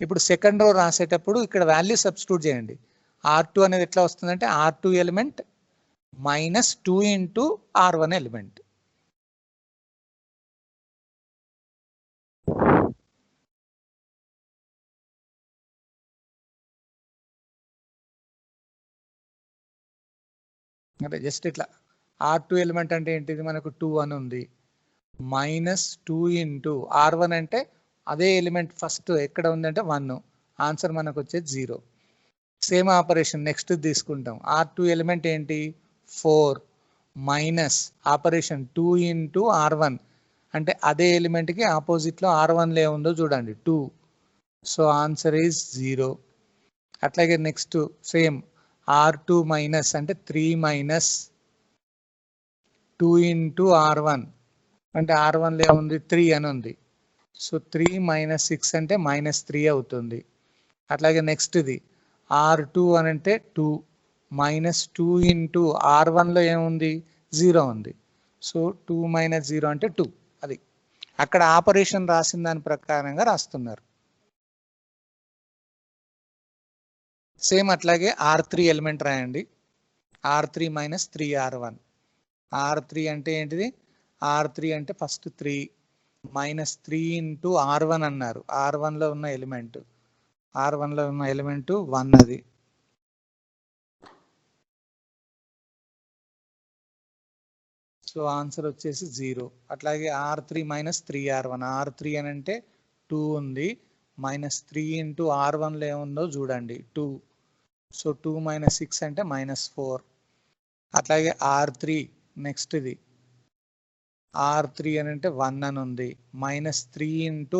ఇప్పుడు సెకండ్ రో రాసేటప్పుడు ఇక్కడ వాల్యూ సబ్స్టిట్యూట్ చేయండి. R2 అనేది ఎట్లా వస్తుందంటే R2 element minus 2 into R1 element. అంటే జస్ట్ ఇట్లా R2 ఎలిమెంట్ అంటే ఏంటిది, మనకు 2 అని ఉంది, మైనస్ 2 ఇంటూ R1 అంటే అదే ఎలిమెంట్ ఫస్ట్ ఎక్కడ ఉందంటే 1, ఆన్సర్ మనకు వచ్చేది 0. సేమ్ ఆపరేషన్ నెక్స్ట్ తీసుకుంటాం. R2 ఎలిమెంట్ ఏంటి 4 మైనస్ ఆపరేషన్ 2 ఇంటూ R1 అంటే అదే ఎలిమెంట్కి ఆపోజిట్లో R1లో ఏముందో చూడండి 2, సో ఆన్సర్ ఈజ్ 0. అట్లాగే నెక్స్ట్ సేమ్ R2 మైనస్ అంటే 3 మైనస్ 2 ఇంటూ R1 అంటే R1లో ఏముంది 3 అని ఉంది, సో 3 మైనస్ 6 అంటే మైనస్ 3 అవుతుంది. అట్లాగే నెక్స్ట్ ఇది R2 అని అంటే 2 మైనస్ 2 ఇంటూ R1లో ఏముంది 0 ఉంది, సో 2 మైనస్ 0 అంటే 2. అది అక్కడ ఆపరేషన్ రాసిన దాని ప్రకారంగా రాస్తున్నారు. సేమ్ అట్లాగే R3 ఎలిమెంట్ రాయండి. R3 minus 3R1. R3 అంటే ఏంటిది, R3 అంటే ఫస్ట్ 3 మైనస్ 3 ఇంటూ R1 అన్నారు. R1లో ఉన్న ఎలిమెంట్ 1 అది. సో ఆన్సర్ వచ్చేసి 0. అట్లాగే R3 మైనస్ 3R1. R3 అని అంటే 2 ఉంది, మైనస్ 3 ఇంటూ R1లో ఏముందో చూడండి 2, సో 2 మైనస్ 6 అంటే మైనస్ 4. అట్లాగే R3 నెక్స్ట్ ఇది R3 అని అంటే 1 అని ఉంది, మైనస్ 3 ఇంటూ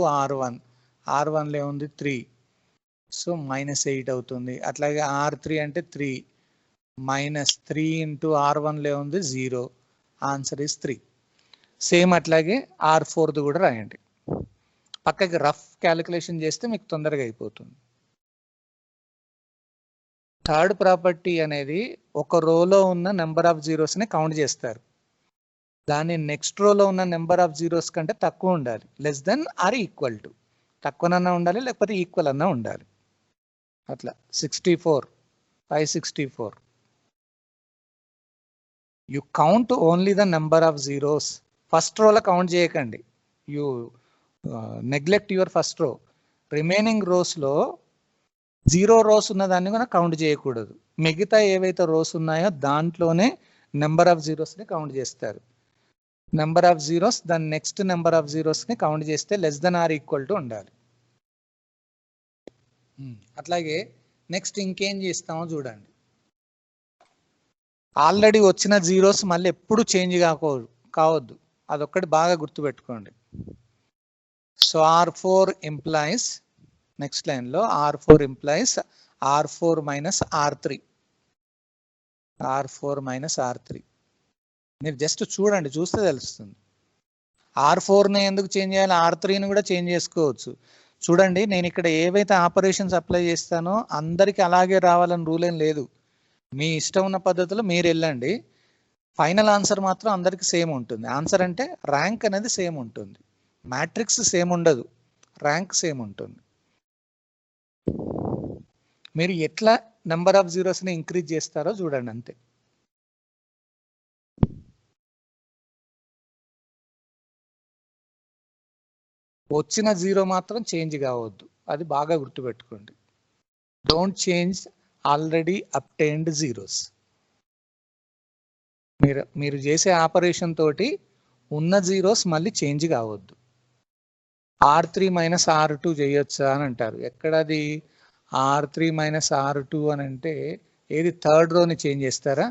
R1లో ఏముంది 3, సో మైనస్ 8 అవుతుంది. అట్లాగే R3 అంటే 3 మైనస్ 3 ఇంటూ R1లో ఏముంది 0, ఆన్సర్ ఇస్ 3. సేమ్ అట్లాగే R4ది కూడా రాయండి. పక్కకి రఫ్ క్యాలిక్యులేషన్ చేస్తే మీకు తొందరగా అయిపోతుంది. థర్డ్ ప్రాపర్టీ అనేది ఒక రోలో ఉన్న నెంబర్ ఆఫ్ జీరోస్ని కౌంట్ చేస్తారు. దాని నెక్స్ట్ రోలో ఉన్న నెంబర్ ఆఫ్ జీరోస్ కంటే తక్కువ ఉండాలి, less than or equal to. తక్కువనన్నా ఉండాలి లేకపోతే ఈక్వల్ అన్నా ఉండాలి. అట్లా 64 564. You count only the number of zeros. First రోలో కౌంట్ చేయకండి, you neglect your first row. Remaining రోస్లో 0 రోస్ ఉన్న దాన్ని కూడా కౌంట్ చేయకూడదు. మిగతా ఏవైతే రోస్ ఉన్నాయో దాంట్లోనే నెంబర్ ఆఫ్ జీరోస్ని కౌంట్ చేస్తారు. నెంబర్ ఆఫ్ జీరోస్ దాని నెక్స్ట్ నెంబర్ ఆఫ్ జీరోస్ని కౌంట్ చేస్తే less than or equal to ఉండాలి. అట్లాగే నెక్స్ట్ ఇంకేం చేస్తామో చూడండి. ఆల్రెడీ వచ్చిన జీరోస్ మళ్ళీ ఎప్పుడు చేంజ్ కావద్దు, అదొక్కటి బాగా గుర్తుపెట్టుకోండి. సో R4 ఇంప్లైస్, నెక్స్ట్ లైన్లో R4 implies R4 minus R3. R4 minus R3 మీరు జస్ట్ చూడండి, చూస్తే తెలుస్తుంది. R4ని ఎందుకు చేంజ్ చేయాలి, R3ని కూడా చేంజ్ చేసుకోవచ్చు. చూడండి, నేను ఇక్కడ ఏవైతే ఆపరేషన్స్ అప్లై చేస్తానో అందరికి అలాగే రావాలని రూల్ ఏం లేదు. మీ ఇష్టం ఉన్న పద్ధతిలో మీరు వెళ్ళండి, ఫైనల్ ఆన్సర్ మాత్రం అందరికి సేమ్ ఉంటుంది. ఆన్సర్ అంటే ర్యాంక్ అనేది సేమ్ ఉంటుంది, మ్యాట్రిక్స్ సేమ్ ఉండదు, ర్యాంక్ సేమ్ ఉంటుంది. మీరు ఎట్లా నెంబర్ ఆఫ్ జీరోస్ని ఇంక్రీజ్ చేస్తారో చూడండి అంతే. వచ్చిన జీరో మాత్రం చేంజ్ కావద్దు, అది బాగా గుర్తుపెట్టుకోండి. Don't change already obtained zeros. మీరు చేసే ఆపరేషన్ తోటి ఉన్న జీరోస్ మళ్ళీ చేంజ్ కావద్దు. R3 మైనస్ R2 చేయొచ్చా అని అంటారు. ఎక్కడది R3 మైనస్ R2 అని అంటే ఏది థర్డ్ రోని చేంజ్ చేస్తారా?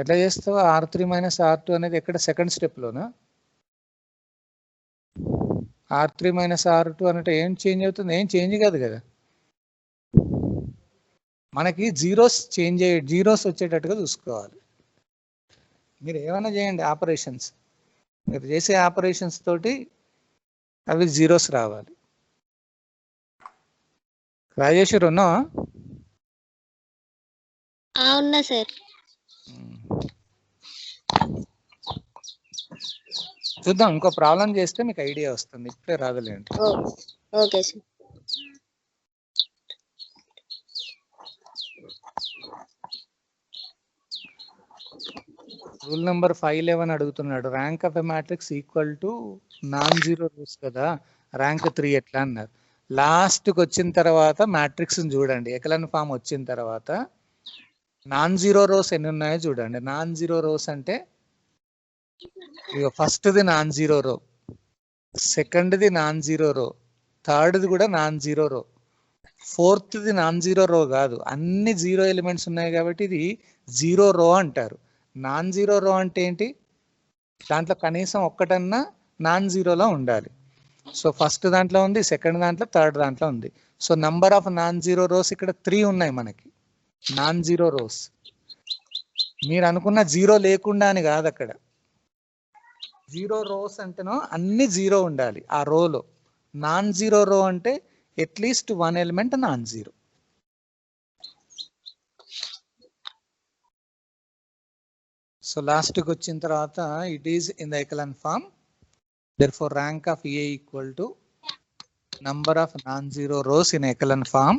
ఎట్లా చేస్తావు? R3 మైనస్ R2 అనేది ఎక్కడ సెకండ్ స్టెప్లోనా? R3 మైనస్ R2 అంటే ఏం చేంజ్ అవుతుంది? ఏం చేంజ్ కాదు కదా. మనకి జీరోస్ వచ్చేటట్టుగా చూసుకోవాలి. మీరు ఏమైనా చేయండి ఆపరేషన్స్, మీరు చేసే ఆపరేషన్స్ తోటి అవి జీరోస్ రావాలి. రాజేశ్వర్ ఉన్నావా? ఉన్నా సార్. చూద్దాం, ఇంకో ప్రాబ్లం చేస్తే మీకు ఐడియా వస్తుంది, ఇప్పుడే రాదులేండి. Okay sir. రూల్ నెంబర్ 511 అడుగుతున్నాడు, rank of a matrix equal to non zero rows కదా, ర్యాంక్ 3 ఎట్లా అన్నారు. లాస్ట్కి వచ్చిన తర్వాత మ్యాట్రిక్స్ చూడండి, ఎకలన్ ఫామ్ వచ్చిన తర్వాత నాన్ జీరో రోస్ ఎన్ని ఉన్నాయో చూడండి. నాన్ జీరో రోస్ అంటే ఫస్ట్ది నాన్ జీరో రో, సెకండ్ది నాన్ జీరో రో, థర్డ్ది కూడా నాన్ జీరో రో, ఫోర్త్ది నాన్ జీరో రో కాదు, అన్ని జీరో ఎలిమెంట్స్ ఉన్నాయి కాబట్టి ఇది జీరో రో అంటారు. నాన్ జీరో రో అంటే ఏంటి, దాంట్లో కనీసం ఒక్కటన్నా నాన్ జీరోలో ఉండాలి. సో ఫస్ట్ దాంట్లో ఉంది, సెకండ్ దాంట్లో, థర్డ్ దాంట్లో ఉంది. So number of non zero rose ఇక్కడ 3 ఉన్నాయి మనకి, నాన్ జీరో రోస్. మీరు అనుకున్న జీరో లేకుండా అని కాదు, అక్కడ జీరో రోస్ అంటేనో అన్ని జీరో ఉండాలి ఆ రోలో. నాన్ జీరో రో అంటే at least 1 element non zero. So లాస్ట్కి వచ్చిన తర్వాత it is in the echelon form, therefore rank of A equal to number of non-zero rows in echelon form.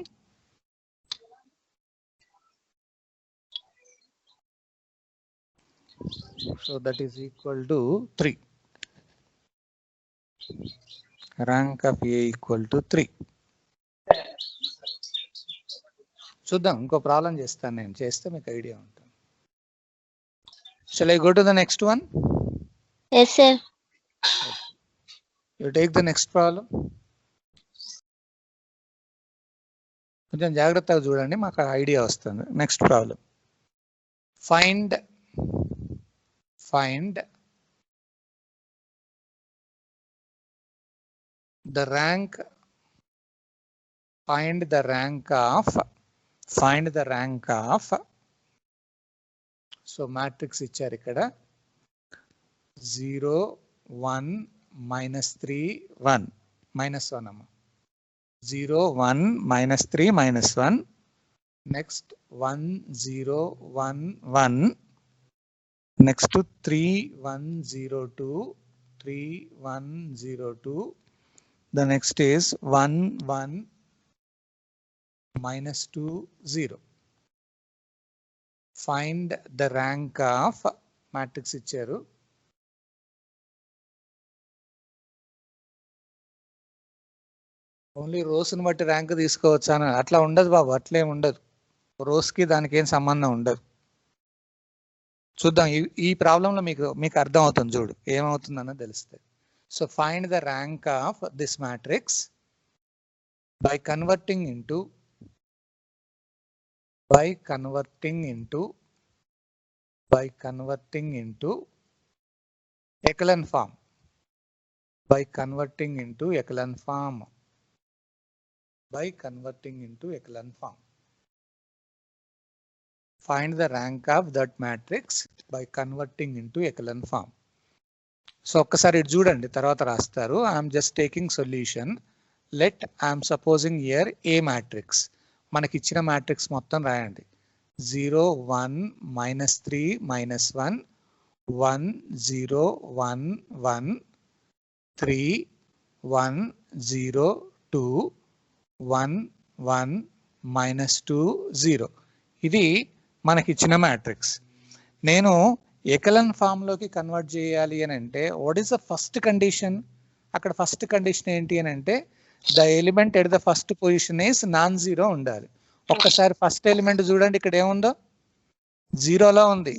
So that is equal to 3. Rank of A equal to 3. చూద్దాం, ఇంకో ప్రాబ్లం చేస్తాను నేను, చేస్తే మీకు ఐడియా ఉంటుంది. Shall I go to the next one? Yes sir. You take the next problem. కొంచెం జాగ్రత్తగా చూడండి, మాకు ఐడియా వస్తుంది. Next problem, find the rank of so matrix ఇచ్చారు ఇక్కడ 0 1 -3 1 -1 అమ్మ, 0 1 -3 -1, next 1 0 1 1, next 3 1 0 2 3 1 0 2, the next is 1 1 -2 0. Find the rank of matrix ఇచ్చారు. ఓన్లీ రోస్ని బట్టి ర్యాంక్ తీసుకోవచ్చా అని అట్లా ఉండదు బాబు, అట్లేం ఉండదు. రోస్కి దానికి ఏం సంబంధం ఉండదు. చూద్దాం, ఈ ప్రాబ్లంలో మీకు అర్థం అవుతుంది, చూడు ఏమవుతుందన్నో తెలుస్తుంది. So find the rank of this matrix by converting into echelon form. By converting into echelon form. Find the rank of that matrix by converting into echelon form. So ఒక్కసారి ఇటు చూడండి, తర్వాత రాస్తారు. I'm just taking solution. Let I'm supposing here A matrix. మనకి ఇచ్చిన మ్యాట్రిక్స్ మొత్తం రాయండి. 0 1 -3 -1, 1 0 1 1, 3 1 0 2, 1 1 -2 0. ఇది మనకి ఇచ్చిన మ్యాట్రిక్స్. నేను ఎకలన్ ఫామ్ లోకి కన్వర్ట్ చేయాలి అని అంటే what is the first condition? అక్కడ ఫస్ట్ కండిషన్ ఏంటి అని అంటే the element at the first position is non zero ఉండాలి. ఒక్కసారి ఫస్ట్ ఎలిమెంట్ చూడండి, ఇక్కడ ఏముందో జీరోలో ఉంది,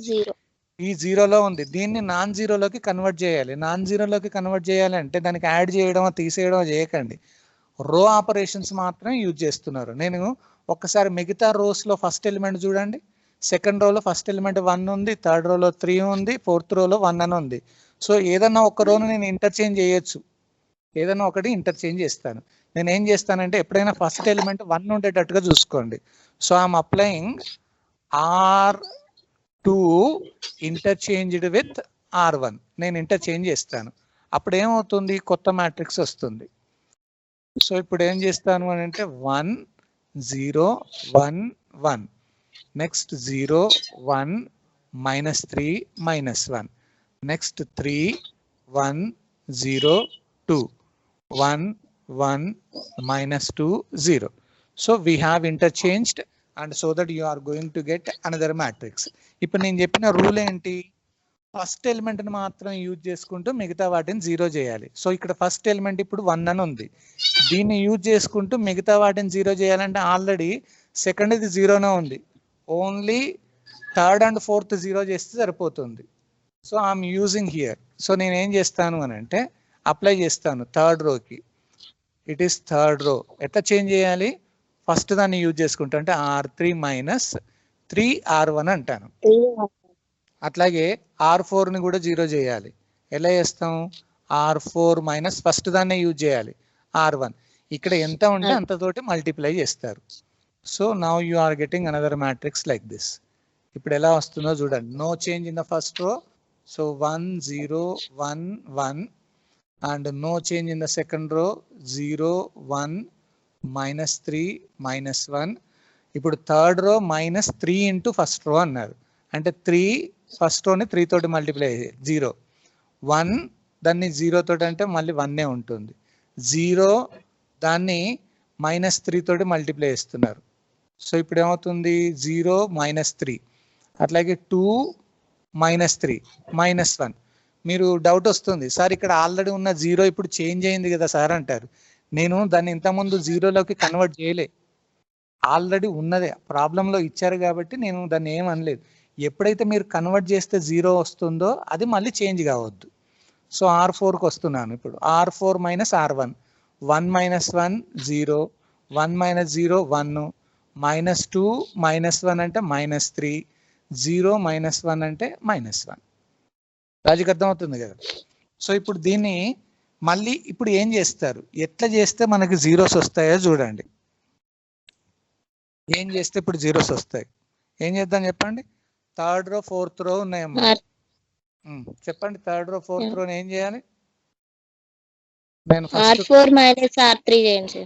ఈ జీరోలో ఉంది. దీన్ని నాన్ జీరోలోకి కన్వర్ట్ చేయాలి. నాన్ జీరోలోకి కన్వర్ట్ చేయాలి అంటే దానికి యాడ్ చేయడమో తీసేయడమో చేయకండి, రో ఆపరేషన్స్ మాత్రం యూజ్ చేస్తున్నారు. నేను ఒక్కసారి మిగతా రోస్లో ఫస్ట్ ఎలిమెంట్ చూడండి, సెకండ్ రోలో ఫస్ట్ ఎలిమెంట్ 1 ఉంది, థర్డ్ రోలో 3 ఉంది, ఫోర్త్ రోలో 1 అని ఉంది. సో ఏదన్నా ఒక రోను నేను ఇంటర్చేంజ్ చేయొచ్చు, ఏదైనా ఒకటి ఇంటర్చేంజ్ చేస్తాను. నేను ఏం చేస్తానంటే ఎప్పుడైనా ఫస్ట్ ఎలిమెంట్ 1 ఉండేటట్టుగా చూసుకోండి. So I'm applying R2 interchanged with R1. నేను ఇంటర్చేంజ్ చేస్తాను, అప్పుడు ఏమవుతుంది, కొత్త మ్యాట్రిక్స్ వస్తుంది. సో ఇప్పుడు ఏం చేస్తాను అని అంటే 1 0 1 1. next 0 1 minus 3 minus 1, next 3 1 0 2 1 1 minus 2 0. So we have interchanged, and so that you are going to get another matrix. ఇప్పుడు నేను చెప్పిన రూల్ ఏంటి? ఫస్ట్ ఎలిమెంట్ ని మాత్రం యూజ్ చేసుకుంటూ మిగతా వాటిని జీరో చేయాలి. సో ఇక్కడ ఫస్ట్ ఎలిమెంట్ ఇప్పుడు 1 అని ఉంది, దీన్ని యూజ్ చేసుకుంటూ మిగతా వాటిని జీరో చేయాలంటే ఆల్రెడీ సెకండ్ ఇది జీరోనే ఉంది, only third and fourth zero చేస్తే సరిపోతుంది. So I'm using here. So నేను ఏం చేస్తాను అని అంటే అప్లై చేస్తాను థర్డ్ రోకి. It is third row. ఎట్లా చేంజ్ చేయాలి? ఫస్ట్ దాన్ని యూజ్ చేసుకుంటా అంటే R3 మైనస్ 3R1 అంటాను. అట్లాగే R4 ని కూడా జీరో చేయాలి. ఎలా చేస్తాం? R4 మైనస్ ఫస్ట్ దాన్ని యూజ్ చేయాలి R1. ఇక్కడ ఎంత ఉంటే అంతతోటి మల్టిప్లై చేస్తారు. So now you are getting another matrix like this. ఇప్పుడు ఎలా వస్తుందో చూడండి. No change in the first row, so 1 0 1 1, and no change in the second row, 0 1 minus 3 minus 1. ఇప్పుడు third row minus 3 into first రో అన్నారు, అంటే 3 ఫస్ట్ రోని 3 తోటి మల్టిప్లై 0 1 దాన్ని 0 తోటి అంటే మళ్ళీ 1 ఉంటుంది, 0 దాన్ని మైనస్ 3 తోటి మల్టిప్లై చేస్తున్నారు. సో ఇప్పుడు ఏమవుతుంది? 0 మైనస్ 3, అట్లాగే 2 మైనస్ 3 మైనస్ 1. మీరు డౌట్ వస్తుంది, సార్ ఇక్కడ ఆల్రెడీ ఉన్న 0 ఇప్పుడు చేంజ్ అయింది కదా సార్ అంటారు. నేను దాన్ని ఇంతకుముందు 0లోకి కన్వర్ట్ చేయలే, ఆల్రెడీ ఉన్నదే ప్రాబ్లంలో ఇచ్చారు కాబట్టి నేను దాన్ని ఏం అనలేదు. ఎప్పుడైతే మీరు కన్వర్ట్ చేస్తే 0 వస్తుందో అది మళ్ళీ చేంజ్ కావద్దు. సో R4కి వస్తున్నాను ఇప్పుడు. R4 minus R1, 1 minus 1 0, 1 minus 0 1, minus 2 minus 1 అంటే మైనస్ 3, 0 మైనస్ 1 అంటే మైనస్ 1. రాజుకి అర్థమవుతుంది కదా? సో ఇప్పుడు దీన్ని మళ్ళీ ఇప్పుడు ఏం చేస్తారు? ఎట్లా చేస్తే మనకి జీరోస్ వస్తాయో చూడండి. ఏం చేస్తే ఇప్పుడు జీరోస్ వస్తాయి? ఏం చేద్దాం చెప్పండి. థర్డ్ రో ఫోర్త్ రో ఉన్నాయమ్మా, చెప్పండి. థర్డ్ రో ఫోర్త్ రో ఏం చేయాలి? నేను R4 మైనస్ R3 చేయండి.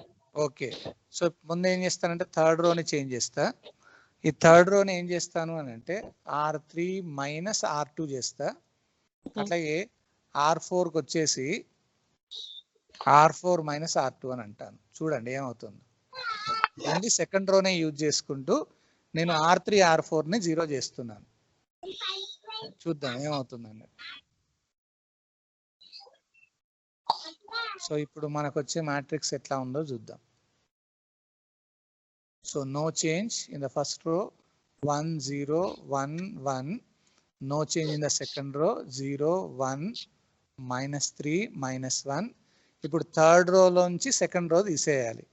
ఓకే, సో ముందు ఏం చేస్తానంటే థర్డ్ రోని చేంజ్ చేస్తా. ఈ థర్డ్ రోని ఏం చేస్తాను అని అంటే R3 మైనస్ R2 చేస్తా. అట్లాగే R4కి వచ్చేసి R4 మైనస్ R2 అని అంటాను. చూడండి ఏమవుతుంది. ఓన్లీ సెకండ్ రోనే యూజ్ చేసుకుంటూ నేను R3 R4ని జీరో చేస్తున్నాను. చూద్దాం ఏమవుతుందండి. సో ఇప్పుడు మనకు వచ్చే మ్యాట్రిక్స్ ఎట్లా ఉందో చూద్దాం. So no change in the first row, 1 0 1 1, no change in the second row, 0 1 minus 3 minus 1. ఇప్పుడు థర్డ్ రో లోంచి సెకండ్ రో తీసేయాలి.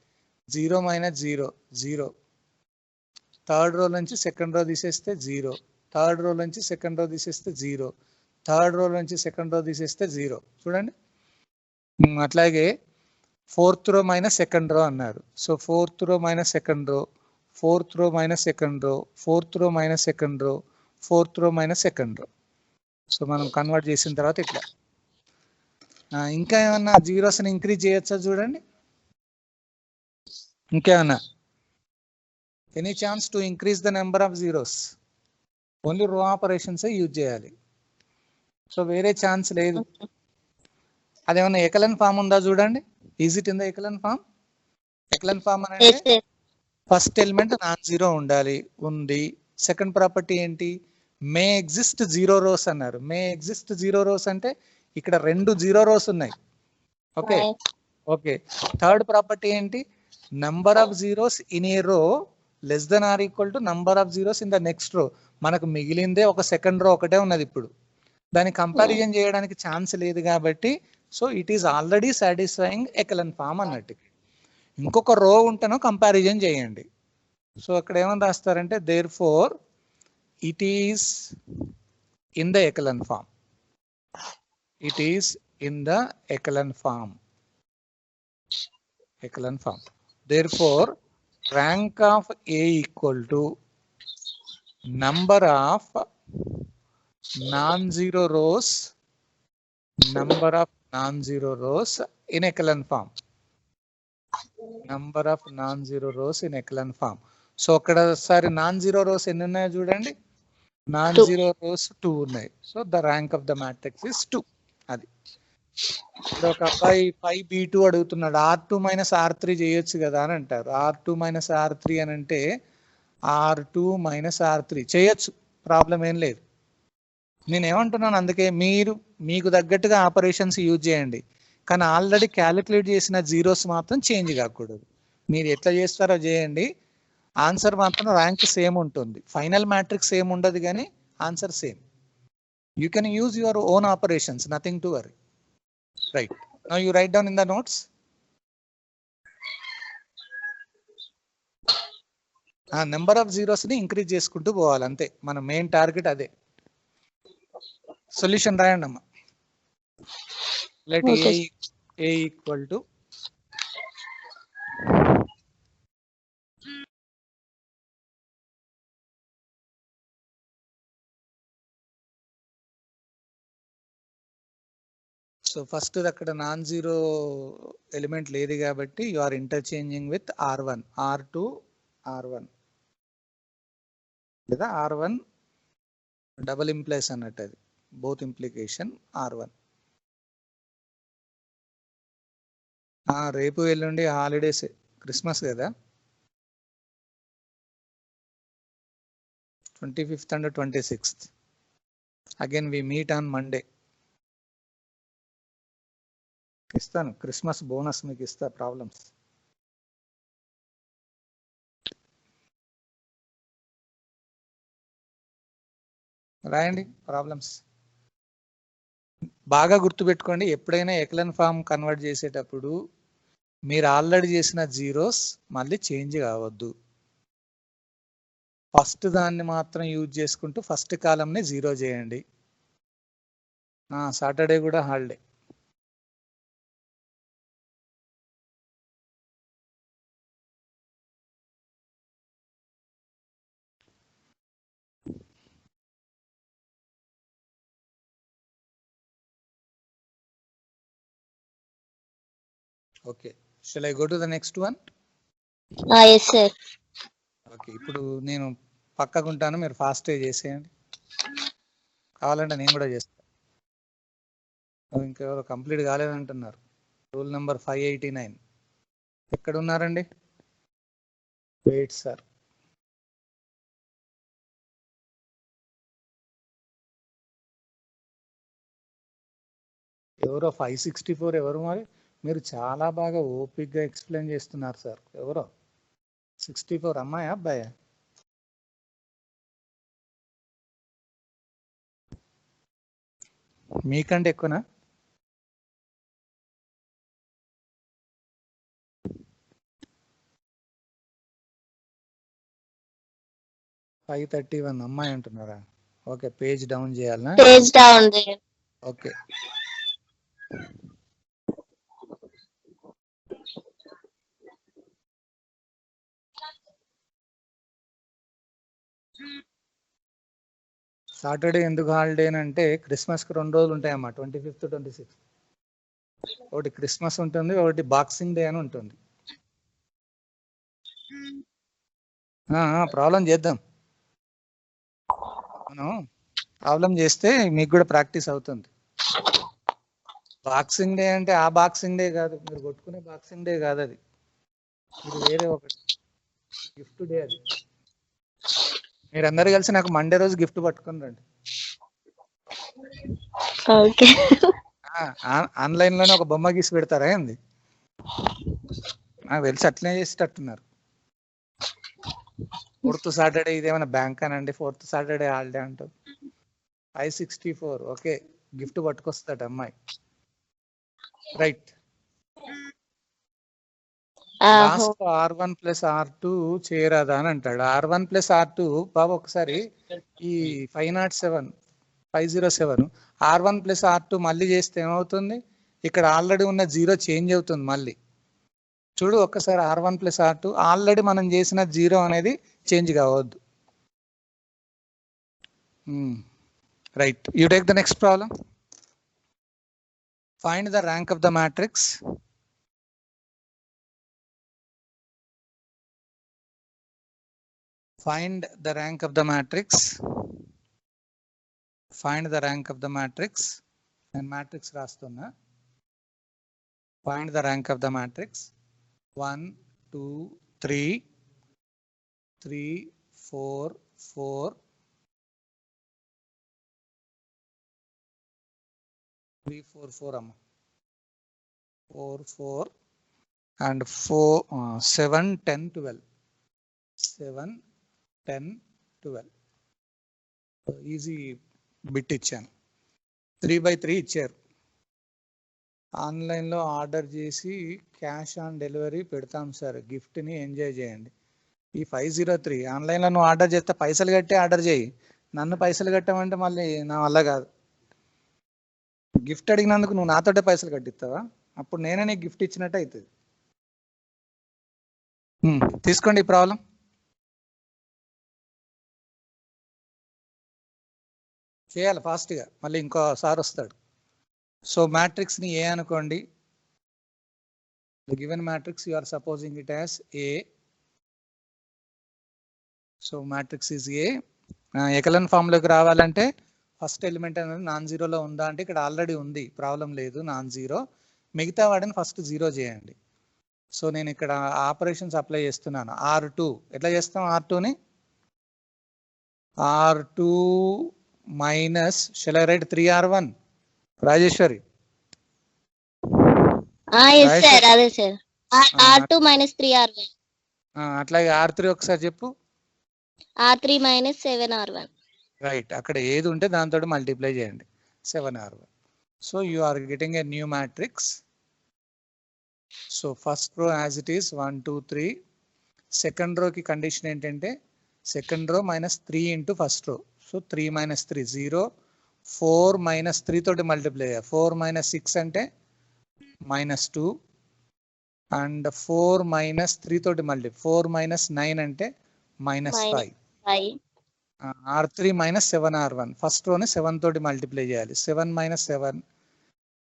0 మైనస్ 0 0, థర్డ్ రో నుంచి సెకండ్ రో తీసేస్తే 0, థర్డ్ రో నుంచి సెకండ్ రో తీసేస్తే 0, థర్డ్ రో నుంచి సెకండ్ రో తీసేస్తే 0. చూడండి. అట్లాగే ఫోర్త్ రో మైనస్ సెకండ్ రో అన్నారు. సో ఫోర్త్ రో మైనస్ సెకండ్ రో, ఫోర్త్ రో మైనస్ సెకండ్ రో, ఫోర్త్ రో మైనస్ సెకండ్ రో, ఫోర్త్ రో మైనస్ సెకండ్ రో. సో మనం కన్వర్ట్ చేసిన తర్వాత ఇట్లా. ఇంకా ఏమన్నా జీరోస్ని ఇంక్రీజ్ చేయొచ్చా చూడండి. ఇంకేమన్నా any chance to increase the number of zeros? Only row operations use చేయాలి. సో వేరే ఛాన్స్ లేదు. అదేమన్నా ఎకలన్ ఫామ్ ఉందా చూడండి. Is it in the echelon form? Echelon form అంటే ఫస్ట్ ఎలిమెంట్ నాన్ జీరో ఉండాలి, ఉంది. సెకండ్ ప్రాపర్టీ ఏంటి? మే ఎగ్జిస్ట్ 0 రోస్ అన్నారు. మే ఎగ్జిస్ట్ 0 రోస్ అంటే ఇక్కడ 2 0 రోస్ ఉన్నాయి. Okay okay. థర్డ్ ప్రాపర్టీ ఏంటి? Number of zeros in a row less than or equal to number of zeros in the next row. మనకు మిగిలిందే ఒక సెకండ్ రో ఒకటే ఉన్నది. ఇప్పుడు దాన్ని కంపారిజన్ చేయడానికి ఛాన్స్ లేదు కాబట్టి so it is already satisfying echelon form అన్నట్టు. ఇంకొక రో ఉంటేనో కంపారిజన్ చేయండి. సో అక్కడ ఏమని రాస్తారంటే therefore it is in the echelon form. It is in the echelon form. Echelon form. Therefore, rank of A equal to number of non-zero rows. Number of non-zero rows in echelon form. Number of non-zero rows in echelon form. So అక్కడ ఒకసారి నాన్ జీరో రోస్ ఎన్ని ఉన్నాయో చూడండి. నాన్ జీరో రోస్ 2 ఉన్నాయి. So the rank of the matrix is 2. అది ఇప్పుడు ఒక అబ్బాయి 5b2 అడుగుతున్నాడు. R2 మైనస్ R3 చేయొచ్చు కదా అని అంటారు. R2 మైనస్ R3 అని అంటే R2 మైనస్ R3 చేయొచ్చు, ప్రాబ్లం ఏం లేదు. నేను ఏమంటున్నాను, అందుకే మీకు తగ్గట్టుగా ఆపరేషన్స్ యూజ్ చేయండి, కానీ ఆల్రెడీ క్యాలిక్యులేట్ చేసిన జీరోస్ మాత్రం చేంజ్ కాకూడదు. మీరు ఎట్లా చేస్తారో చేయండి, ఆన్సర్ మాత్రం ర్యాంక్ సేమ్ ఉంటుంది. ఫైనల్ మ్యాట్రిక్స్ సేమ్ ఉండదు కానీ answer same. You can use your own operations, nothing to worry. Right, now you write down in the notes. Number of zeros ని ఇంక్రీజ్ చేసుకుంటూ పోవాలి, అంతే మన మెయిన్ టార్గెట్ అదే. సొల్యూషన్ రాయండి అమ్మా. Let A equal to so first అక్కడ నాన్ జీరో ఎలిమెంట్ లేదు కాబట్టి you are interchanging with R1, R2, R1 లేదా R1 డబుల్ ఇంప్లైస్ అన్నట్టు, అది బోత్ ఇంప్లికేషన్ R1. రేపు ఎల్లుండి హాలిడేస్, క్రిస్మస్ కదా, 25th and 26th. Again we meet on Monday. ఇస్తాను క్రిస్మస్ బోనస్ మీకు ఇస్తా, ప్రాబ్లమ్స్. రాయండి ప్రాబ్లమ్స్. బాగా గుర్తుపెట్టుకోండి, ఎప్పుడైనా ఎక్లెన్ ఫామ్ కన్వర్ట్ చేసేటప్పుడు మీరు ఆల్రెడీ చేసిన జీరోస్ మళ్ళీ చేంజ్ కావద్దు. ఫస్ట్ దాన్ని మాత్రం యూజ్ చేసుకుంటూ ఫస్ట్ కాలంని జీరో చేయండి. సాటర్డే కూడా holiday. Okay, shall I go to the next one? yes sir. Okay, ఇప్పుడు నేను పక్కకుంటాను, మీరు ఫాస్ట్గా చేసేయండి. కావాలంటే నేను కూడా చేస్తాను. ఇంకెవరో కంప్లీట్ కాలేదంటున్నారు. రూల్ నెంబర్ 589 ఎక్కడ ఉన్నారండి? వెయిట్ సార్, ఎవరో 564 ఎవరు? మరి మీరు చాలా బాగా ఓపిక్గా ఎక్స్ప్లెయిన్ చేస్తున్నారు సార్. ఎవరో 64 అమ్మాయా అబ్బాయా? మీకంటే ఎక్కువనా? ఫైవ్ 31 అమ్మాయి అంటున్నారా? ఓకే, పేజ్ డౌన్ చేయాలనా? Page down there. Okay, Saturday ఎందుకు హాలిడే అంటే క్రిస్మస్కి 2 రోజులు ఉంటాయమ్మా, 25th, 26th. ఒకటి క్రిస్మస్ ఉంటుంది, ఒకటి బాక్సింగ్ డే అని ఉంటుంది. ప్రాబ్లం చేద్దాం మనం, ప్రాబ్లం చేస్తే మీకు కూడా ప్రాక్టీస్ అవుతుంది. బాక్సింగ్ డే అంటే ఆ బాక్సింగ్ డే కాదు, మీరు కొట్టుకునే బాక్సింగ్ డే కాదు, అది ఇది వేరే ఒకటి గిఫ్ట్ డే. అది మీరందరూ కలిసి నాకు మండే రోజు గిఫ్ట్ పట్టుకుని రండి. Okay. ఆన్లైన్ లోనే ఒక బొమ్మ గీసి పెడతారా ఏంది? నాకు తెలిసి అట్లనే చేసేటట్టున్నారు. 4th సాటర్డే ఇదేమైనా బ్యాంక్ అనండి, 4th సాటర్డే హాలిడే అంటారు. 564 ఓకే, గిఫ్ట్ పట్టుకొస్తాడు అమ్మాయి. Right, last R1 plus R2 చేయరాదా అని అంటాడు. R1 ప్లస్ R2 బాబు ఒకసారి ఈ 507 R1 ప్లస్ R2 మళ్ళీ చేస్తే ఏమవుతుంది? ఇక్కడ ఆల్రెడీ ఉన్న జీరో చేంజ్ అవుతుంది మళ్ళీ. చూడు ఒక్కసారి, R1 ప్లస్ R2 ఆల్రెడీ మనం చేసిన జీరో అనేది చేంజ్ కావద్దు. Right, you take the next problem. Find the rank of the matrix. Find the rank of the matrix. Find the rank of the matrix. And matrix rastunna. Find the rank of the matrix. 1, 2, 3, 3, 4, 4, 3, 4, 4 amma. 4, 4 and 4, 7, 10, 12. 7, 10, 12. So easy bit ఇచ్చాను. 3/3 ఇచ్చారు. ఆన్లైన్లో ఆర్డర్ చేసి క్యాష్ ఆన్ డెలివరీ పెడతాం సార్, గిఫ్ట్ని ఎంజాయ్ చేయండి. ఈ 503 ఆన్లైన్లో నువ్వు ఆర్డర్ చేస్తే పైసలు కట్టి ఆర్డర్ చేయి. నన్ను పైసలు కట్టమంటే మళ్ళీ నా వల్ల కాదు. గిఫ్ట్ అడిగినందుకు నువ్వు నాతోటే పైసలు కట్టిస్తావా? అప్పుడు నేనే నీకు గిఫ్ట్ ఇచ్చినట్టు అవుతుంది. తీసుకోండి ఈ ప్రాబ్లం. చేయాలి ఫాస్ట్గా, మళ్ళీ ఇంకోసారి వస్తాడు. సో మ్యాట్రిక్స్ని ఏ అనుకోండి. The given matrix you are supposing it as A. So matrix is A. ఎకలన్ ఫామ్లోకి రావాలంటే ఫస్ట్ ఎలిమెంట్ అనేది నాన్ జీరోలో ఉందా అంటే ఇక్కడ ఆల్రెడీ ఉంది, ప్రాబ్లం లేదు, నాన్ జీరో. మిగతా వాడిని ఫస్ట్ జీరో చేయండి. సో నేను ఇక్కడ ఆపరేషన్స్ అప్లై చేస్తున్నాను. R2 ఎట్లా చేస్తాం? R2ని R2 minus shell I right 3R1 Rajeshwari? yes sir, అదే సార్. R2 minus 3R1. అట్లాగే R3 ఒకసారి చెప్పు. R3 minus 7R1. రైట్, అక్కడ ఏది ఉంటే దాంతో మల్టిప్లై చేయండి. 7R1. So you are getting a new matrix. So first row as it is 1, 2, 3. Second రోకి కండిషన్ ఏంటంటే second row -3 into first row. So 3 - 3 0. 4 - 3 తోటి మల్టిప్లై చేయాలి. 4 - 6 అంటే -2 అండ్ 4 - 3 తోటి మల్టిప్లై. 4 - 9 అంటే -5. R3 - 7R1 ఫస్ట్ రోని 7 తోటి మల్టిప్లై చేయాలి. 7 - 7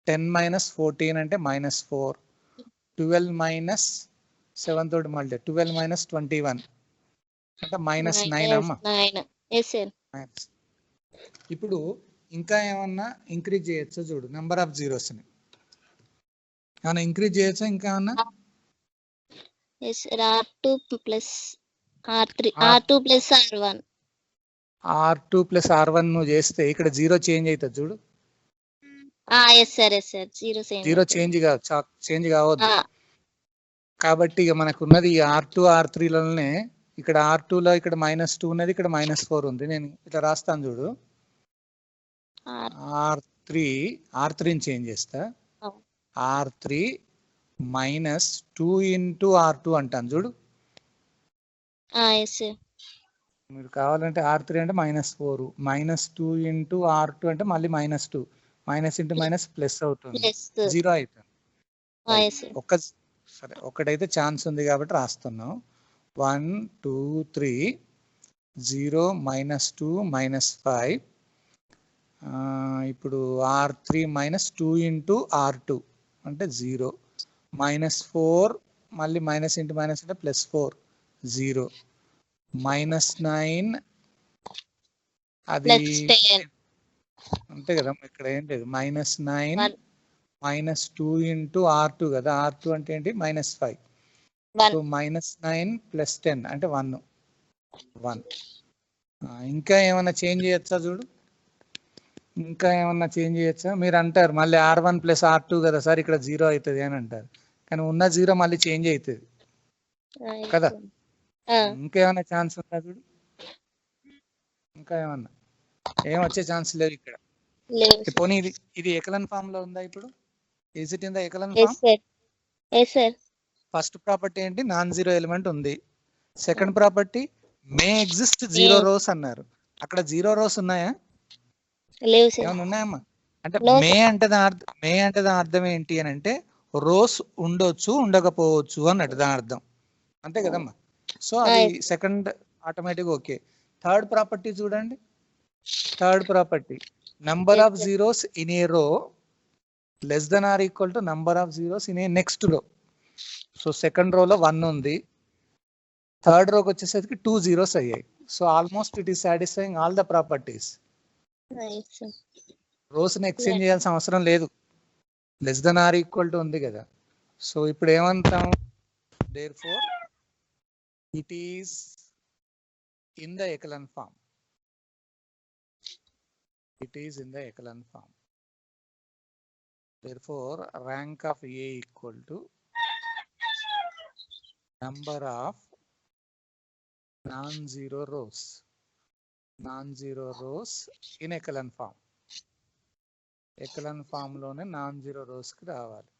10 - 14 అంటే -4. 12 - 7 తోటి మల్టిప్లై 12 - 21 అంటే -9 అమ్మ. ఇప్పుడు ఇంకా ఏమన్నా ఇంక్రీజ్ చేయొచ్చో చూడు నెంబర్ ఆఫ్ జీరోస్ని. ఏమన్నా ఇంక్రీజ్ చేయొచ్చా ఇంకా ఏమన్నా? R2 plus R1. R2 plus R1 నువ్వు చేస్తే ఇక్కడ జీరో చేంజ్ అవుతుంది చూడు. yes sir, జీరో చేంజ్ కావద్దు. కాబట్టి ఇక మనకు ఉన్నది ఈ R2 R3లోనే. ఇక్కడ R2లో ఇక్కడ -2 ఉన్నది, ఇక్కడ -4 ఉంది. నేను ఇట్లా రాస్తాను చూడు. R3ని చేంజ్ చేస్తా. R3 -2 ఇంటూ R2 అంటాను చూడు. మీరు కావాలంటే R3 అంటే -4, -2 ఇంటూ R2 అంటే మళ్ళీ -2, మైనస్ ఇంటూ మైనస్ ప్లస్ అవుతుంది, జీరో అవుతుంది. సరే ఒకటైతే ఛాన్స్ ఉంది కాబట్టి రాస్తున్నాం. 1, 2, 3 0 -2 -5. ఇప్పుడు R3 -2 ఇంటూ R2 అంటే 0, -4 మళ్ళీ మైనస్ ఇంటూ మైనస్ అంటే +4 0, -9 అది అంతే కదా. ఇక్కడ ఏం లేదు. -9 -2 ఇంటూ R2 కదా. R2 అంటే ఏంటి? -5. సో -9 + 10 అంటే 1. ఇంకా ఏమన్నా చేంజ్ చేయొచ్చా చూడు. ఇంకా ఏమన్నా చేంజ్ చేయొచ్చా? మీరు అంటారు మళ్ళీ R1 + R2 కదా సార్ ఇక్కడ 0 అవుతుంది అని అంటారు. కానీ ఉన్న 0 మళ్ళీ చేంజ్ అవుతుంది కదా. ఇంకేమన్నా ఛాన్స్ ఉందా చూడు. ఇంకా ఏమన్నా ఏం వచ్చే ఛాన్స్ లేదు ఇక్కడ. పోనీ ఇది ఎకలన్ ఫామ్ లో ఉందా ఇప్పుడు? Is it in the echelon form? First property ఏంటి? నాన్ జీరో ఎలిమెంట్ ఉంది. Second property may exist 0 rows అన్నారు. అక్కడ 0 రోస్ ఉన్నాయా? ఏమైనా ఉన్నాయమ్మా? అంటే మే అంటే దాని అర్థం ఏంటి అని అంటే రోస్ ఉండొచ్చు ఉండకపోవచ్చు అన్నట్టు దాని అర్థం, అంతే కదమ్మా. సో అది second automatic okay. Third property చూడండి. Third property number of zeros in a row less than or equal to number of zeros in a next row. So second రోలో 1 ఉంది, థర్డ్ రోకి వచ్చేసరికి 2 zeros అయ్యాయి. So almost it is satisfying all the properties. Right, sir. Rows ని ఎక్స్చేంజ్ చేయాల్సిన అవసరం లేదు, less than or equal to ఉంది కదా. సో ఇప్పుడు ఏమంటాం, therefore it is in the echelon form. It is in the echelon form. Therefore, rank of A equal to number of non-zero rows. Non-zero rows in echelon form. Echelon form లోనే non-zero rows కి రావాలి.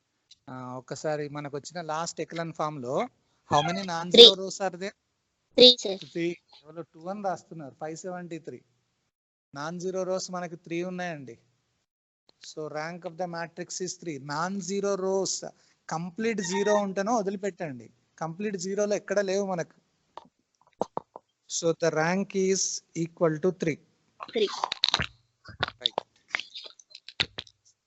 ఒకసారి మనకు వచ్చిన లాస్ట్ echelon form లో how many non-zero rows are there? 3, sir. 3. ఎవరో 2 అని రాస్తున్నారు. 573. Non-zero rows మనకి 3 ఉన్నాయండి. So rank of the matrix is 3. Non-zero rows complete zero ఉంటేనో వదిలిపెట్టండి, కంప్లీట్ జీరోలో ఎక్కడ లేవు మనకు. So the rank is equal to 3. 3.